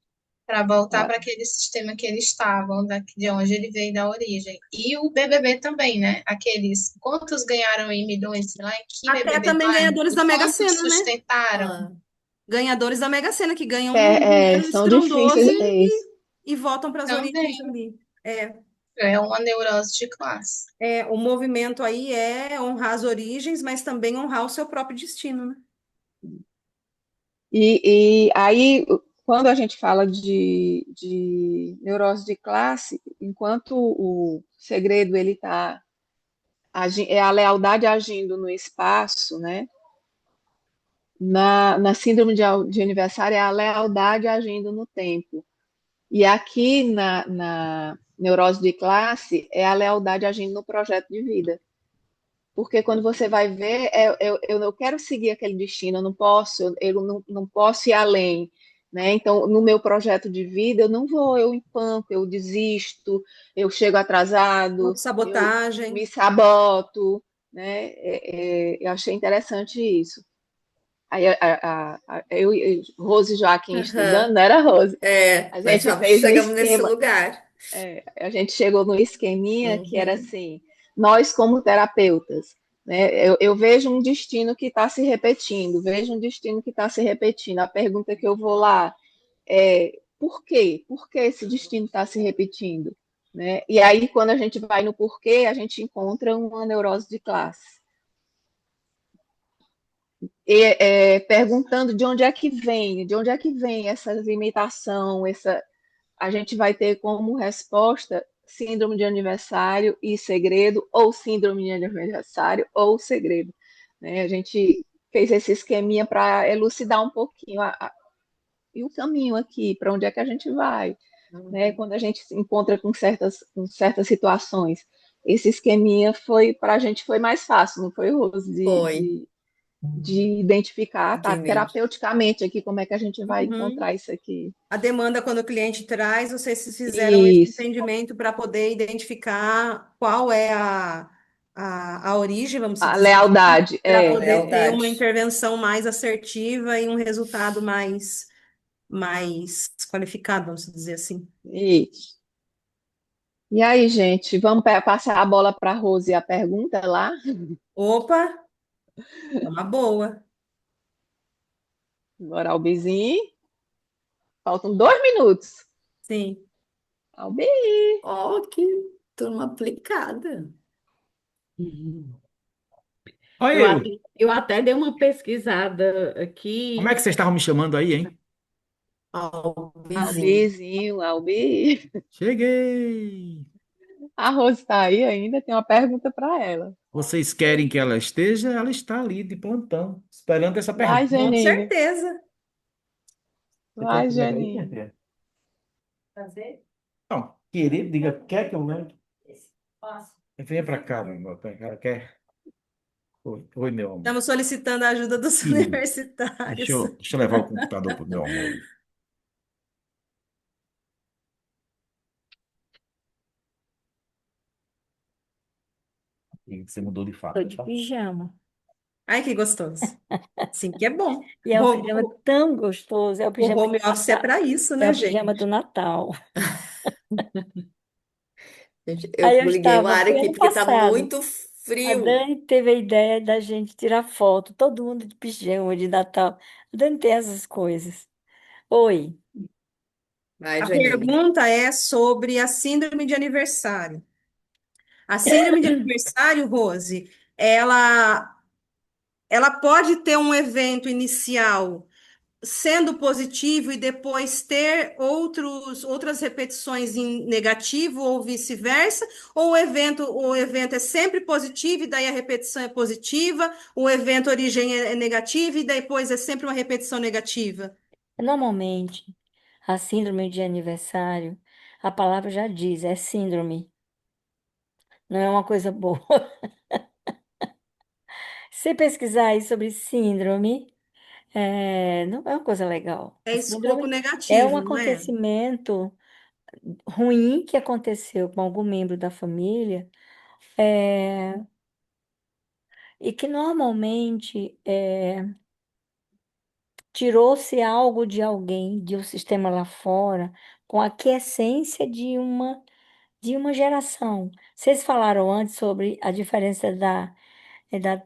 Speaker 7: para voltar
Speaker 2: Ó,
Speaker 7: para aquele sistema que eles estavam, de onde ele veio da origem. E o BBB também, né? Aqueles quantos ganharam em milhões lá, em que
Speaker 3: Até
Speaker 7: BBB
Speaker 3: também
Speaker 7: vai,
Speaker 3: ganhadores
Speaker 7: e
Speaker 3: da Mega
Speaker 7: quantos
Speaker 3: Sena, né?
Speaker 7: sustentaram.
Speaker 1: Ah,
Speaker 3: Ganhadores da Mega Sena que ganham um dinheiro
Speaker 8: São
Speaker 3: estrondoso
Speaker 8: difíceis.
Speaker 3: e voltam para as origens
Speaker 7: Também
Speaker 3: ali. É,
Speaker 7: é uma neurose de classe.
Speaker 3: o movimento aí é honrar as origens, mas também honrar o seu próprio destino, né?
Speaker 8: E aí, quando a gente fala de neurose de classe, enquanto o segredo ele está é a lealdade agindo no espaço, né? Na síndrome de aniversário é a lealdade agindo no tempo. E aqui na neurose de classe é a lealdade agindo no projeto de vida. Porque quando você vai ver, eu não quero seguir aquele destino, eu não posso, eu não posso ir além, né? Então, no meu projeto de vida, eu não vou, eu empanco, eu desisto, eu chego atrasado, eu me
Speaker 3: Autossabotagem.
Speaker 8: saboto, né? Eu achei interessante isso. Aí, Rose e Joaquim estudando,
Speaker 1: aham.
Speaker 8: não era Rose?
Speaker 1: É,
Speaker 8: A
Speaker 1: nós
Speaker 8: gente
Speaker 1: já
Speaker 8: fez um
Speaker 1: chegamos nesse
Speaker 8: esquema,
Speaker 1: lugar.
Speaker 8: a gente chegou no esqueminha que era
Speaker 1: Uhum.
Speaker 8: assim, nós como terapeutas, né, eu vejo um destino que está se repetindo, vejo um destino que está se repetindo. A pergunta que eu vou lá é por quê? Por que esse destino está se repetindo? Né? E aí, quando a gente vai no porquê, a gente encontra uma neurose de classe. Perguntando de onde é que vem essa limitação, a gente vai ter como resposta síndrome de aniversário e segredo, ou síndrome de aniversário ou segredo. Né? A gente fez esse esqueminha para elucidar um pouquinho e o caminho aqui, para onde é que a gente vai, né?
Speaker 1: Uhum.
Speaker 8: Quando a gente se encontra com certas situações. Esse esqueminha foi, para a gente foi mais fácil, não foi, Rose,
Speaker 1: Foi,
Speaker 8: de identificar, tá,
Speaker 1: Guiné.
Speaker 8: terapeuticamente aqui, como é que a gente vai
Speaker 3: Uhum.
Speaker 8: encontrar isso aqui.
Speaker 3: A demanda, quando o cliente traz, vocês fizeram esse
Speaker 8: Isso,
Speaker 3: entendimento para poder identificar qual é a origem, vamos
Speaker 8: a
Speaker 3: dizer assim,
Speaker 8: lealdade,
Speaker 3: para
Speaker 1: A
Speaker 3: poder ter uma
Speaker 1: lealdade.
Speaker 3: intervenção mais assertiva e um resultado mais qualificado, vamos dizer assim.
Speaker 8: isso. E aí, gente, vamos passar a bola para a Rose a pergunta lá?
Speaker 3: Opa, é uma boa.
Speaker 8: Bora, Albizinho. Faltam 2 minutos.
Speaker 3: Sim.
Speaker 8: Albi.
Speaker 1: Ó, que turma aplicada.
Speaker 9: Olha
Speaker 6: Eu,
Speaker 9: eu.
Speaker 6: até- eu até dei uma pesquisada
Speaker 9: Como é
Speaker 6: aqui.
Speaker 9: que vocês estavam me chamando aí, hein?
Speaker 1: Ó, o vizinho.
Speaker 8: Albizinho, Albi.
Speaker 9: Cheguei!
Speaker 8: A Rose está aí ainda, tem uma pergunta para ela.
Speaker 9: Vocês querem que ela esteja? Ela está ali de plantão, esperando essa
Speaker 8: Vai,
Speaker 9: pergunta.
Speaker 3: Com
Speaker 8: Janine.
Speaker 3: certeza.
Speaker 9: Você quer
Speaker 8: Vai,
Speaker 9: que eu leve aí, minha
Speaker 8: Janine.
Speaker 9: filha? Não, querer, diga, quer que eu leve? Venha para cá, meu amor. Ela quer. Oi, oi, meu amor.
Speaker 3: Estamos solicitando a ajuda dos
Speaker 9: Ih,
Speaker 3: universitários.
Speaker 9: deixa eu levar o computador pro meu amor. E você mudou de
Speaker 2: tô
Speaker 9: fato,
Speaker 2: de
Speaker 9: tá?
Speaker 2: pijama.
Speaker 3: Ai, que gostoso. Sim, que é bom.
Speaker 2: E é um pijama tão gostoso, é o
Speaker 3: O
Speaker 2: pijama
Speaker 3: home
Speaker 2: de
Speaker 3: office é
Speaker 2: Natal.
Speaker 3: para isso,
Speaker 2: É
Speaker 3: né,
Speaker 2: o pijama do
Speaker 3: gente?
Speaker 2: Natal.
Speaker 1: Gente,
Speaker 2: Aí
Speaker 1: eu
Speaker 2: eu
Speaker 1: liguei o
Speaker 2: estava,
Speaker 1: ar
Speaker 2: foi
Speaker 1: aqui
Speaker 2: ano
Speaker 1: porque tá
Speaker 2: passado.
Speaker 1: muito
Speaker 2: A
Speaker 1: frio.
Speaker 2: Dani teve a ideia da gente tirar foto, todo mundo de pijama de Natal. A Dani tem essas coisas. Oi.
Speaker 1: Vai,
Speaker 3: A
Speaker 1: Janine.
Speaker 3: pergunta é sobre a síndrome de aniversário. A síndrome de aniversário, Rose, ela, ela pode ter um evento inicial sendo positivo e depois ter outras repetições em negativo ou vice-versa, ou o evento é sempre positivo e daí a repetição é positiva, o evento origem é negativa e depois é sempre uma repetição negativa.
Speaker 2: Normalmente, a síndrome de aniversário, a palavra já diz, é síndrome, não é uma coisa boa. Se pesquisar aí sobre síndrome, não é uma coisa legal.
Speaker 3: É
Speaker 2: A
Speaker 3: escopo
Speaker 2: síndrome é um
Speaker 3: negativo, não é?
Speaker 2: acontecimento ruim que aconteceu com algum membro da família, é, e que normalmente tirou-se algo de alguém, de um sistema lá fora, com a quiescência de uma geração. Vocês falaram antes sobre a diferença da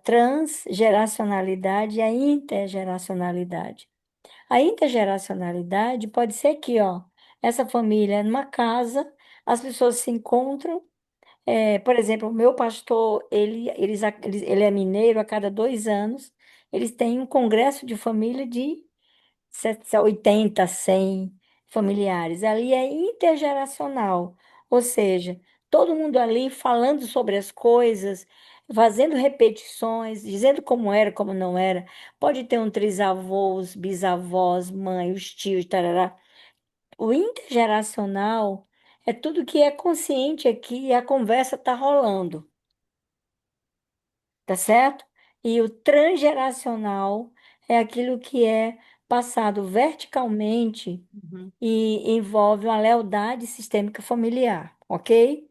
Speaker 2: transgeracionalidade e a intergeracionalidade. A intergeracionalidade pode ser que, ó, essa família, numa casa, as pessoas se encontram. Por exemplo, o meu pastor, ele é mineiro, a cada 2 anos, eles têm um congresso de família de 80, 100 familiares. Ali é intergeracional, ou seja, todo mundo ali falando sobre as coisas, fazendo repetições, dizendo como era, como não era. Pode ter um trisavôs, bisavós, mãe, os tios, tarará. O intergeracional é tudo que é consciente aqui e a conversa está rolando, tá certo? E o transgeracional é aquilo que é passado verticalmente
Speaker 3: Uhum.
Speaker 2: e envolve uma lealdade sistêmica familiar, ok?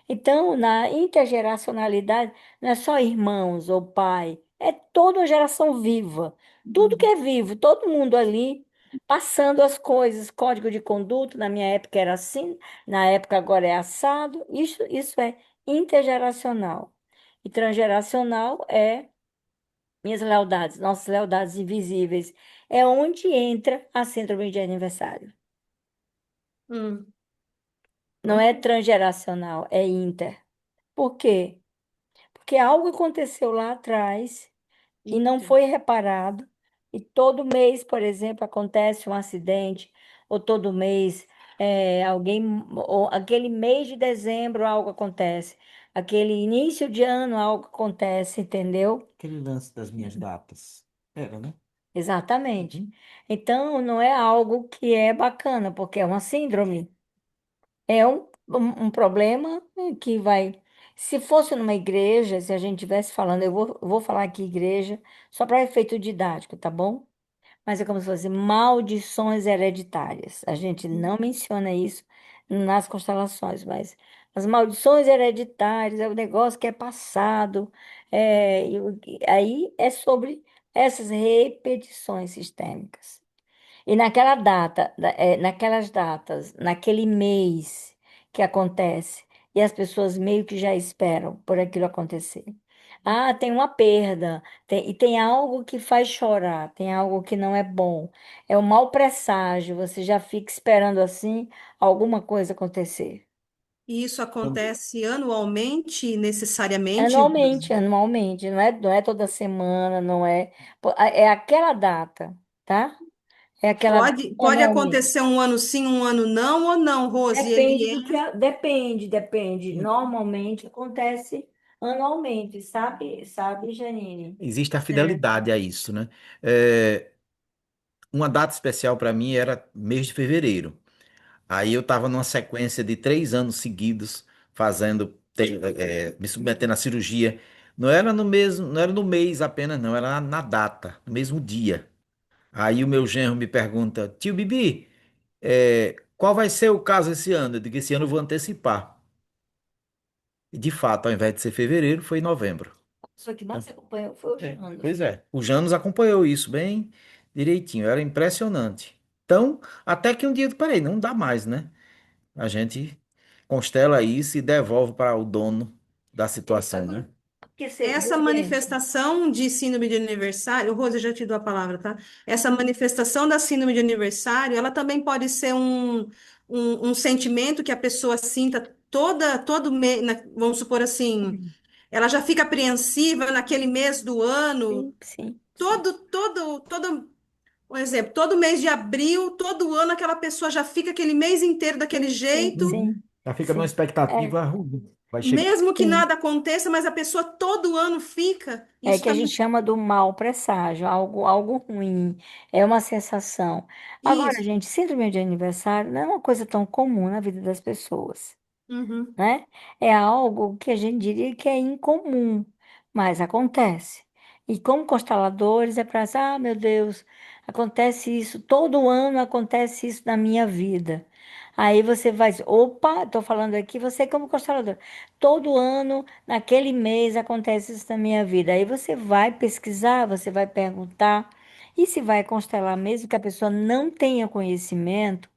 Speaker 2: Então, na intergeracionalidade, não é só irmãos ou pai, é toda uma geração viva. Tudo que
Speaker 3: Uhum.
Speaker 2: é vivo, todo mundo ali passando as coisas, código de conduta, na minha época era assim, na época agora é assado. Isso é intergeracional. E transgeracional é minhas lealdades, nossas lealdades invisíveis. É onde entra a síndrome de aniversário.
Speaker 3: Hum.
Speaker 2: Não é transgeracional, é inter. Por quê? Porque algo aconteceu lá atrás e não
Speaker 3: Inter.
Speaker 2: foi reparado. E todo mês, por exemplo, acontece um acidente, ou todo mês ou aquele mês de dezembro algo acontece, aquele início de ano algo acontece, entendeu?
Speaker 9: Aquele lance das minhas datas. Era, né?
Speaker 2: Exatamente.
Speaker 9: Uhum.
Speaker 2: Então, não é algo que é bacana, porque é uma síndrome. É um problema que vai. Se fosse numa igreja, se a gente estivesse falando, eu vou falar aqui igreja, só para efeito didático, tá bom? Mas é como se fosse maldições hereditárias. A gente não menciona isso nas constelações, mas as maldições hereditárias é o negócio que é passado, aí é sobre essas repetições sistêmicas. E naquela data, naquelas datas, naquele mês que acontece, e as pessoas meio que já esperam por aquilo acontecer. Ah, tem uma perda, e tem algo que faz chorar, tem algo que não é bom. É um mau presságio, você já fica esperando assim alguma coisa acontecer.
Speaker 3: E isso
Speaker 9: Então,
Speaker 3: acontece anualmente, necessariamente,
Speaker 2: Anualmente,
Speaker 3: Rose?
Speaker 2: anualmente, não é toda semana, não é. É aquela data, tá? É aquela data
Speaker 3: Pode
Speaker 2: anualmente.
Speaker 3: acontecer um ano sim, um ano não, ou não, Rose?
Speaker 2: Depende
Speaker 3: Ele
Speaker 2: do que depende. Normalmente acontece anualmente, sabe, Janine?
Speaker 9: existe a
Speaker 3: é.
Speaker 9: fidelidade a isso, né? É, uma data especial para mim era mês de fevereiro. Aí eu estava numa sequência de 3 anos seguidos fazendo, me submetendo à cirurgia. Não era no mesmo, não era no mês apenas, não, era na data, no mesmo dia. Aí o meu genro me pergunta, tio Bibi, qual vai ser o caso esse ano? Eu digo, esse ano eu vou antecipar. E de fato, ao invés de ser fevereiro, foi novembro.
Speaker 2: Só que mais acompanhou foi o
Speaker 9: É,
Speaker 2: Janus.
Speaker 9: pois é, o Janos acompanhou isso bem direitinho, era impressionante. Então, até que um dia eu parei, não dá mais, né? A gente constela isso e devolve para o dono da situação, né?
Speaker 2: Porque você
Speaker 3: Essa
Speaker 2: vê,
Speaker 3: manifestação de síndrome de aniversário, Rose, eu já te dou a palavra, tá? Essa manifestação da síndrome de aniversário, ela também pode ser um sentimento que a pessoa sinta todo mês, vamos supor assim, ela já fica apreensiva naquele mês do ano,
Speaker 2: sim, sim, sim.
Speaker 3: todo, um exemplo, todo mês de abril, todo ano, aquela pessoa já fica aquele mês inteiro daquele
Speaker 2: Sim, sim,
Speaker 3: jeito.
Speaker 9: Uhum.
Speaker 2: sim,
Speaker 9: Já fica numa
Speaker 2: sim. É,
Speaker 9: expectativa ruim. Vai chegar.
Speaker 3: Mesmo que
Speaker 2: sim.
Speaker 3: nada aconteça, mas a pessoa todo ano fica.
Speaker 2: É
Speaker 3: Isso
Speaker 2: que a gente
Speaker 3: também.
Speaker 2: chama do mau presságio, algo ruim, é uma sensação. Agora,
Speaker 3: Isso.
Speaker 2: gente, síndrome de aniversário não é uma coisa tão comum na vida das pessoas.
Speaker 3: Uhum.
Speaker 2: Né? É algo que a gente diria que é incomum, mas acontece. E como consteladores, é para ah, meu Deus, acontece isso, todo ano acontece isso na minha vida. Aí você vai, opa, estou falando aqui, você como constelador, todo ano, naquele mês, acontece isso na minha vida. Aí você vai pesquisar, você vai perguntar, E se vai constelar, mesmo que a pessoa não tenha conhecimento,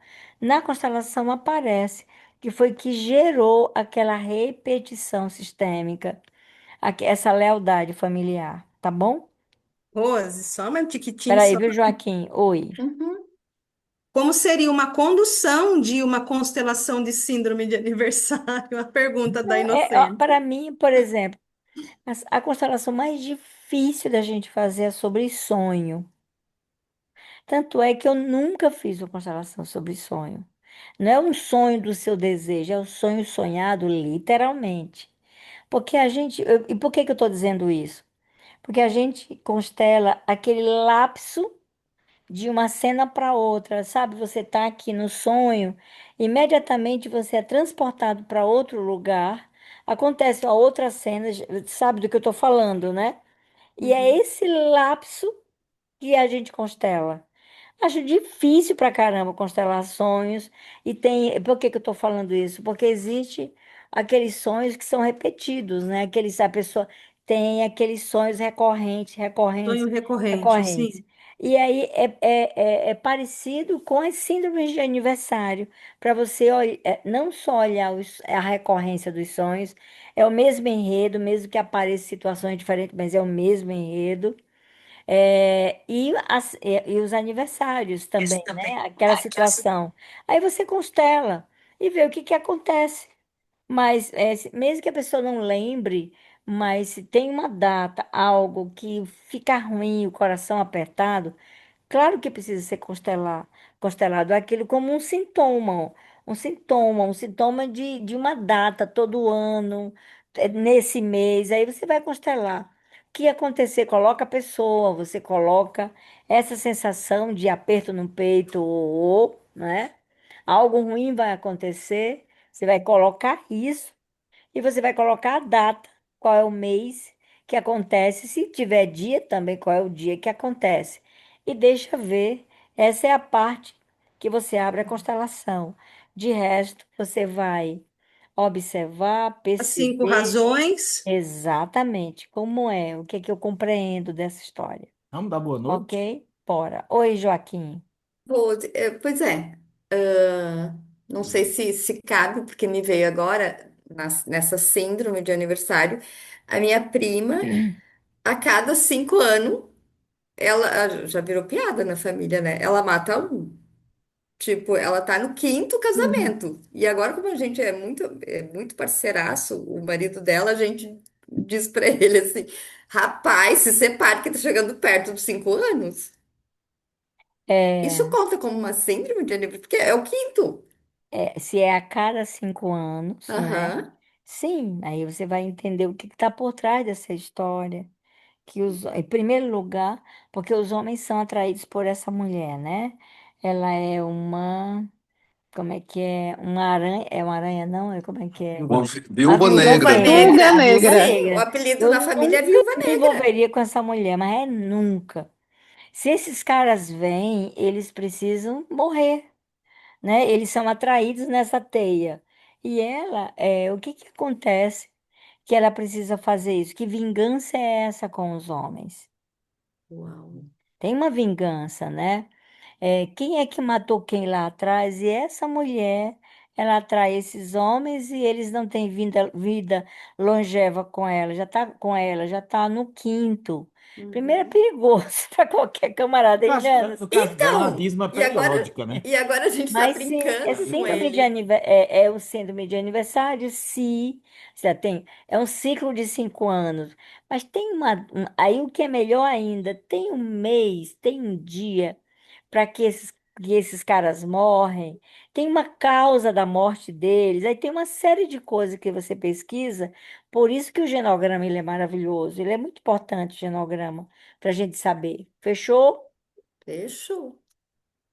Speaker 2: na constelação aparece que foi que gerou aquela repetição sistêmica, essa lealdade familiar, tá bom?
Speaker 3: Rose, só um tiquitinho
Speaker 2: Peraí,
Speaker 3: só.
Speaker 2: viu, Joaquim? Oi.
Speaker 1: Uhum.
Speaker 3: Como seria uma condução de uma constelação de síndrome de aniversário? A pergunta da inocente.
Speaker 2: Para mim, por exemplo, a constelação mais difícil da gente fazer é sobre sonho. Tanto é que eu nunca fiz uma constelação sobre sonho. Não é um sonho do seu desejo, é o sonho sonhado literalmente. Porque a gente. E por que que eu estou dizendo isso? Porque a gente constela aquele lapso de uma cena para outra, sabe? Você está aqui no sonho, imediatamente você é transportado para outro lugar, acontece uma outra cena, sabe do que eu estou falando, né? E é
Speaker 3: Uhum.
Speaker 2: esse lapso que a gente constela. Acho difícil pra caramba constelar sonhos. E tem. Por que que eu tô falando isso? Porque existe aqueles sonhos que são repetidos, né? Aqueles, a pessoa tem aqueles sonhos recorrentes, recorrentes,
Speaker 3: Sonho recorrente,
Speaker 2: recorrentes.
Speaker 3: sim.
Speaker 2: E aí é parecido com as síndromes de aniversário, para você não só olhar a recorrência dos sonhos, é o mesmo enredo, mesmo que apareçam situações diferentes, mas é o mesmo enredo. E os aniversários
Speaker 3: Isso
Speaker 2: também,
Speaker 3: também.
Speaker 2: né? Aquela situação. Aí você constela e vê o que que acontece. Mas mesmo que a pessoa não lembre, mas se tem uma data, algo que fica ruim, o coração apertado, claro que precisa ser constelado aquilo como um sintoma de uma data, todo ano, nesse mês, aí você vai constelar. O que acontecer? Coloca a pessoa, você coloca essa sensação de aperto no peito, ou, né? Algo ruim vai acontecer, você vai colocar isso e você vai colocar a data, qual é o mês que acontece, se tiver dia também, qual é o dia que acontece. E deixa ver, essa é a parte que você abre a constelação. De resto, você vai observar,
Speaker 3: As cinco
Speaker 2: perceber
Speaker 3: razões.
Speaker 2: exatamente como é, o que é que eu compreendo dessa história.
Speaker 9: Vamos dar boa noite?
Speaker 2: Ok? Bora. Oi, Joaquim.
Speaker 1: Pois é. Não sei se cabe, porque me veio agora, nessa síndrome de aniversário, a minha prima, a cada 5 anos, ela já virou piada na família, né? Ela mata um. Tipo, ela tá no quinto
Speaker 3: Uhum.
Speaker 1: casamento. E agora, como a gente é muito parceiraço, o marido dela, a gente diz pra ele assim: rapaz, se separe que tá chegando perto dos 5 anos. Isso
Speaker 2: É,
Speaker 1: conta como uma síndrome de aniversário, porque é o quinto.
Speaker 2: se é a cada 5 anos, né?
Speaker 1: Aham.
Speaker 2: Sim, aí você vai entender o que está por trás dessa história. Em primeiro lugar, porque os homens são atraídos por essa mulher, né? Ela é como é que é? Uma aranha, é uma aranha não? Como é que é?
Speaker 9: Viúva
Speaker 2: A
Speaker 4: Viúva
Speaker 2: viúva
Speaker 1: Viúva
Speaker 4: Negra.
Speaker 2: negra,
Speaker 8: Viúva
Speaker 1: Negra.
Speaker 2: a viúva
Speaker 8: Negra.
Speaker 1: Sim, o
Speaker 2: negra.
Speaker 1: apelido
Speaker 2: Eu
Speaker 1: na família é
Speaker 2: nunca
Speaker 1: Viúva
Speaker 2: me
Speaker 1: Negra.
Speaker 2: envolveria com essa mulher, mas é nunca. Se esses caras vêm, eles precisam morrer, né? Eles são atraídos nessa teia. E ela, o que que acontece que ela precisa fazer isso? Que vingança é essa com os homens?
Speaker 1: Uau.
Speaker 2: Tem uma vingança, né? Quem é que matou quem lá atrás? E essa mulher, ela atrai esses homens e eles não têm vida longeva com ela, já tá no quinto. Primeiro é
Speaker 1: Uhum.
Speaker 2: perigoso para qualquer camarada, entende?
Speaker 9: No caso dela, a
Speaker 1: Então,
Speaker 9: dízima é
Speaker 1: e agora,
Speaker 9: periódica, né?
Speaker 1: e agora a gente tá
Speaker 2: Mas sim,
Speaker 1: brincando com ele.
Speaker 2: é o síndrome de aniversário, sim. Já tem, é um ciclo de 5 anos. Mas tem aí o que é melhor ainda, tem um mês, tem um dia para que esses caras morrem. Tem uma causa da morte deles. Aí tem uma série de coisas que você pesquisa. Por isso que o genograma ele é maravilhoso. Ele é muito importante, o genograma, para a gente saber. Fechou?
Speaker 1: Fechou.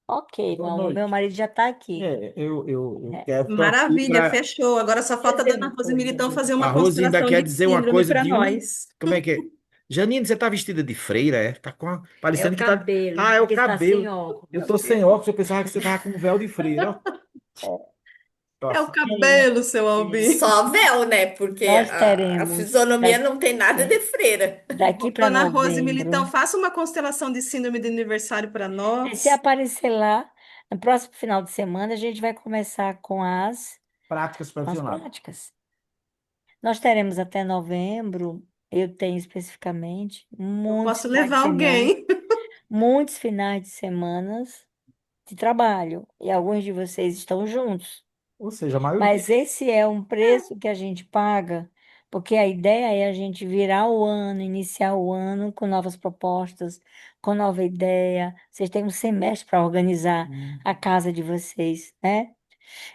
Speaker 2: Ok,
Speaker 9: Boa
Speaker 2: o meu
Speaker 9: noite.
Speaker 2: marido já está aqui.
Speaker 9: Eu
Speaker 2: É,
Speaker 9: quero, tô aqui
Speaker 3: Maravilha,
Speaker 9: para.
Speaker 3: fechou. Agora só
Speaker 2: quer
Speaker 3: falta a
Speaker 2: dizer
Speaker 3: dona
Speaker 2: uma
Speaker 3: Rose
Speaker 2: coisa,
Speaker 3: Militão fazer
Speaker 9: A
Speaker 3: uma
Speaker 9: Rose ainda
Speaker 3: constelação
Speaker 9: quer
Speaker 3: de
Speaker 9: dizer uma
Speaker 3: síndrome
Speaker 9: coisa
Speaker 3: para
Speaker 9: de um.
Speaker 3: nós.
Speaker 9: Como é que é? Janine, você tá vestida de freira, é? Tá com
Speaker 2: é o
Speaker 9: parecendo que tá.
Speaker 2: cabelo,
Speaker 9: Ah, é o
Speaker 2: porque está sem
Speaker 9: cabelo.
Speaker 2: óculos.
Speaker 9: Eu tô sem óculos, eu pensava que você tava com um véu de freira, ó.
Speaker 3: É o
Speaker 2: É,
Speaker 3: cabelo, seu Albino.
Speaker 1: Só véu, né? Porque
Speaker 2: nós
Speaker 1: a
Speaker 2: teremos
Speaker 1: fisionomia não tem nada de
Speaker 2: é,
Speaker 1: freira.
Speaker 2: daqui para
Speaker 3: Dona Rose Militão,
Speaker 2: novembro.
Speaker 3: faça uma constelação de síndrome de aniversário para
Speaker 2: Se
Speaker 3: nós.
Speaker 2: aparecer lá, no próximo final de semana, a gente vai começar com
Speaker 9: Práticas
Speaker 2: com as
Speaker 9: profissionais.
Speaker 2: práticas. Nós teremos até novembro, eu tenho especificamente,
Speaker 3: Eu
Speaker 2: muitos
Speaker 3: posso
Speaker 2: finais de
Speaker 3: levar
Speaker 2: semana,
Speaker 3: alguém.
Speaker 2: muitos finais de semanas de trabalho. E alguns de vocês estão juntos.
Speaker 9: Ou seja, a maioria.
Speaker 2: Mas esse é um preço que a gente paga, porque a ideia é a gente virar o ano, iniciar o ano com novas propostas, com nova ideia. Vocês têm um semestre para organizar a casa de vocês, né?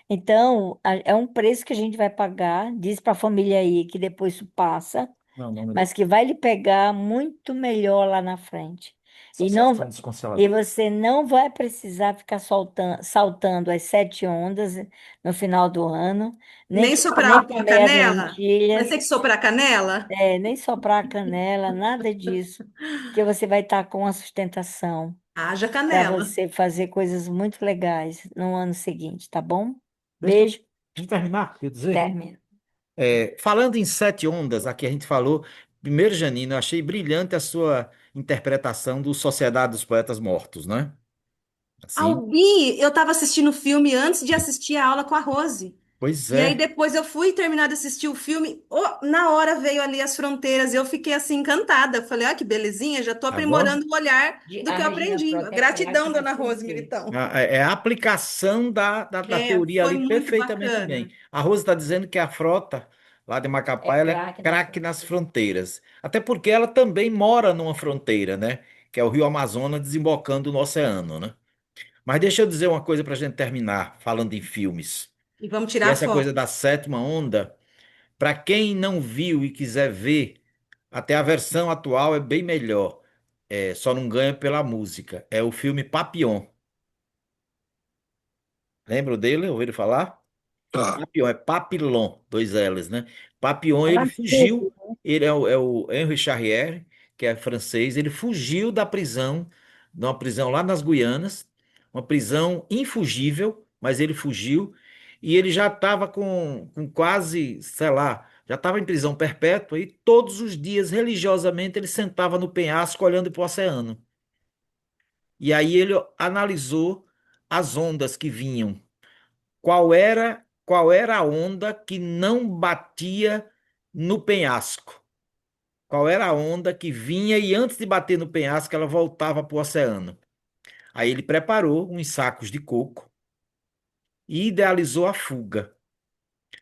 Speaker 2: Então, é um preço que a gente vai pagar. Diz para a família aí que depois isso passa,
Speaker 9: Não, não me dá.
Speaker 2: mas que vai lhe pegar muito melhor lá na frente.
Speaker 9: São
Speaker 2: E não,
Speaker 9: 7 anos com
Speaker 2: e
Speaker 9: selador.
Speaker 2: você não vai precisar ficar saltando as 7 ondas no final do ano,
Speaker 3: Nem soprar
Speaker 2: nem
Speaker 3: a
Speaker 2: comer as
Speaker 3: canela. Vai
Speaker 2: lentilhas,
Speaker 3: ter que soprar a canela?
Speaker 2: nem soprar a canela, nada disso, porque você vai estar com a sustentação
Speaker 3: Haja
Speaker 2: para
Speaker 3: canela.
Speaker 2: você fazer coisas muito legais no ano seguinte, tá bom?
Speaker 9: Deixa
Speaker 2: Beijo,
Speaker 9: eu terminar, quer dizer.
Speaker 2: término.
Speaker 9: Falando em 7 ondas, aqui a gente falou. Primeiro, Janine, eu achei brilhante a sua interpretação do Sociedade dos Poetas Mortos, né? Assim,
Speaker 3: Albi, eu estava assistindo o filme antes de assistir a aula com a Rose.
Speaker 9: pois
Speaker 3: E aí
Speaker 9: é.
Speaker 3: depois eu fui terminar de assistir o filme, na hora veio ali as fronteiras, e eu fiquei assim encantada. Eu falei, ah, que belezinha, já estou
Speaker 9: Agora,
Speaker 3: aprimorando o olhar do
Speaker 2: A
Speaker 3: que eu
Speaker 2: Regina
Speaker 3: aprendi.
Speaker 2: Frota é craque
Speaker 3: Gratidão,
Speaker 2: nas
Speaker 3: dona Rose
Speaker 2: fronteiras.
Speaker 3: Militão.
Speaker 9: é a aplicação da
Speaker 3: É,
Speaker 9: teoria
Speaker 3: foi
Speaker 9: ali
Speaker 3: muito
Speaker 9: perfeitamente bem.
Speaker 3: bacana.
Speaker 9: A Rosa está dizendo que a frota lá de
Speaker 2: É
Speaker 9: Macapá ela é
Speaker 2: craque nas
Speaker 9: craque nas
Speaker 2: fronteiras.
Speaker 9: fronteiras. Até porque ela também mora numa fronteira, né? Que é o Rio Amazonas desembocando no oceano, né? Mas deixa eu dizer uma coisa para a gente terminar, falando em filmes.
Speaker 3: E vamos
Speaker 9: E
Speaker 3: tirar
Speaker 9: essa
Speaker 3: foto.
Speaker 9: coisa da sétima onda, para quem não viu e quiser ver, até a versão atual é bem melhor. Só não ganha pela música. É o filme Papillon. Lembram dele? Ouviram falar?
Speaker 4: Tá.
Speaker 9: Papillon, é Papillon, dois L's, né? Papillon, ele
Speaker 5: Ela
Speaker 9: fugiu, ele é o Henri Charrier, que é francês, ele fugiu da prisão, de uma prisão lá nas Guianas, uma prisão infugível, mas ele fugiu, e ele já estava com quase, sei lá, já estava em prisão perpétua, e todos os dias, religiosamente, ele sentava no penhasco olhando para o oceano. E aí ele analisou as ondas que vinham. Qual era a onda que não batia no penhasco? Qual era a onda que vinha e antes de bater no penhasco ela voltava para o oceano? Aí ele preparou uns sacos de coco e idealizou a fuga.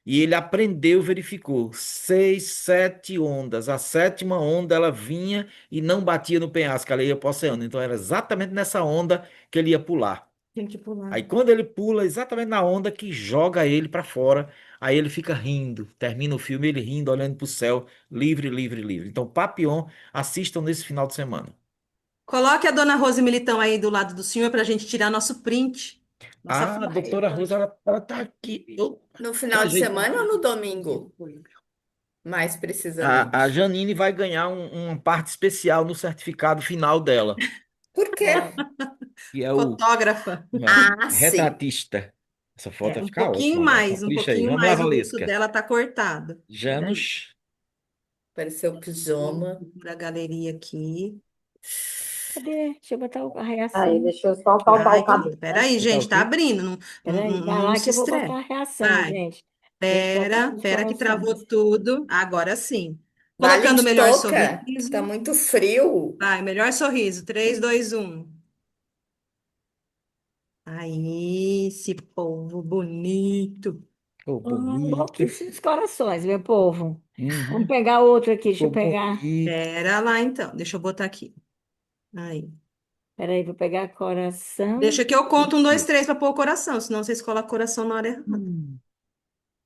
Speaker 9: E ele aprendeu, verificou 6, 7 ondas. A sétima onda ela vinha e não batia no penhasco, ela ia para o oceano. Então era exatamente nessa onda que ele ia pular.
Speaker 3: Tem que pular.
Speaker 9: Aí quando ele pula, exatamente na onda que joga ele para fora, aí ele fica rindo. Termina o filme ele rindo, olhando para o céu, livre, livre, livre. Então, Papillon, assistam nesse final de semana.
Speaker 3: Coloque a dona Rose Militão aí do lado do senhor para a gente tirar nosso print. Nossa
Speaker 9: A
Speaker 3: foto.
Speaker 9: doutora Rosa, ela tá aqui.
Speaker 1: No
Speaker 9: Quer
Speaker 1: final de
Speaker 9: dizer,
Speaker 1: semana ou no domingo, mais
Speaker 9: a
Speaker 1: precisamente?
Speaker 9: Janine vai ganhar uma parte especial no certificado final dela,
Speaker 1: Por quê?
Speaker 2: Uau.
Speaker 9: que é o
Speaker 3: Fotógrafa.
Speaker 1: Ah, sim.
Speaker 9: retratista. Essa foto
Speaker 3: É,
Speaker 9: vai ficar ótima.
Speaker 3: um
Speaker 9: Capricha aí.
Speaker 3: pouquinho
Speaker 9: Vamos lá,
Speaker 3: mais, o rosto
Speaker 9: Valesca.
Speaker 3: dela tá cortado. Peraí,
Speaker 9: Janos.
Speaker 1: Pareceu pijama.
Speaker 3: para a galeria aqui.
Speaker 2: Cadê? Deixa eu botar a
Speaker 5: Aí,
Speaker 2: reação.
Speaker 5: deixa eu só soltar
Speaker 3: Ai,
Speaker 5: o cabelo.
Speaker 3: peraí,
Speaker 9: Botar
Speaker 3: gente,
Speaker 9: o
Speaker 3: tá
Speaker 9: quê?
Speaker 3: abrindo,
Speaker 2: Peraí, vai
Speaker 3: não
Speaker 2: lá que
Speaker 3: se
Speaker 2: eu vou botar
Speaker 3: estresse.
Speaker 2: a reação,
Speaker 3: Vai,
Speaker 2: gente. Deixa eu botar os
Speaker 3: pera que travou
Speaker 2: corações.
Speaker 3: tudo. Agora sim.
Speaker 1: Vale
Speaker 3: Colocando o
Speaker 1: de
Speaker 3: melhor
Speaker 1: touca? Tá
Speaker 3: sorriso.
Speaker 1: muito frio.
Speaker 3: Vai, melhor sorriso. 3, 2, 1. Aí, esse povo bonito.
Speaker 9: Ficou bonito.
Speaker 2: Pouquíssimos corações, meu povo. Vamos
Speaker 9: Uhum.
Speaker 2: pegar outro aqui, deixa eu
Speaker 9: Ficou
Speaker 2: pegar.
Speaker 9: bonito.
Speaker 3: Pera lá, então. Deixa eu botar aqui. Aí.
Speaker 2: Peraí, vou pegar coração.
Speaker 3: Deixa que eu conto 1, 2, 3 para pôr o coração, senão vocês colocam coração na hora errada.
Speaker 9: Hum.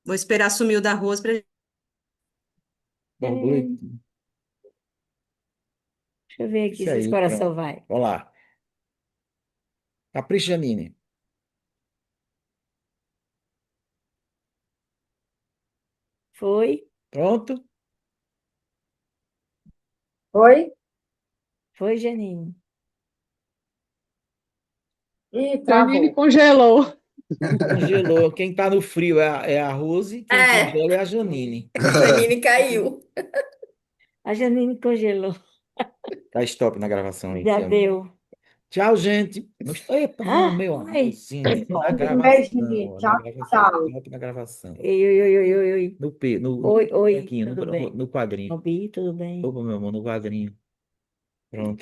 Speaker 3: Vou esperar sumir o da Rose pra...
Speaker 2: Peraí,
Speaker 9: Borboleta.
Speaker 2: deixa eu ver aqui
Speaker 9: Isso
Speaker 2: se esse
Speaker 9: aí,
Speaker 2: coração
Speaker 9: pronto.
Speaker 2: vai.
Speaker 9: Vamos lá. Capricha, Janine.
Speaker 2: Foi?
Speaker 9: Pronto?
Speaker 5: Foi?
Speaker 2: Foi, Janine.
Speaker 5: Ih,
Speaker 8: Janine
Speaker 5: travou.
Speaker 8: congelou.
Speaker 9: Não congelou. Quem tá no frio é a Rose, quem
Speaker 1: É,
Speaker 9: congela é a Janine.
Speaker 1: a Janine caiu.
Speaker 2: A Janine congelou.
Speaker 9: Dá stop na gravação aí,
Speaker 2: Já
Speaker 9: que é.
Speaker 2: deu.
Speaker 9: Tchau, gente. Epa, não,
Speaker 2: Ah,
Speaker 9: meu
Speaker 2: ai.
Speaker 9: amorzinho. Na
Speaker 5: Um
Speaker 9: gravação,
Speaker 5: beijinho.
Speaker 9: ó, na
Speaker 5: Tchau,
Speaker 9: gravação.
Speaker 5: tchau.
Speaker 9: Stop na gravação.
Speaker 2: Oi, oi, oi, oi, oi, oi.
Speaker 9: No
Speaker 2: Oi, oi,
Speaker 9: bonequinho,
Speaker 2: tudo bem?
Speaker 9: no quadrinho.
Speaker 2: Obi, tudo bem?
Speaker 9: Opa, meu amor, no quadrinho. Pronto.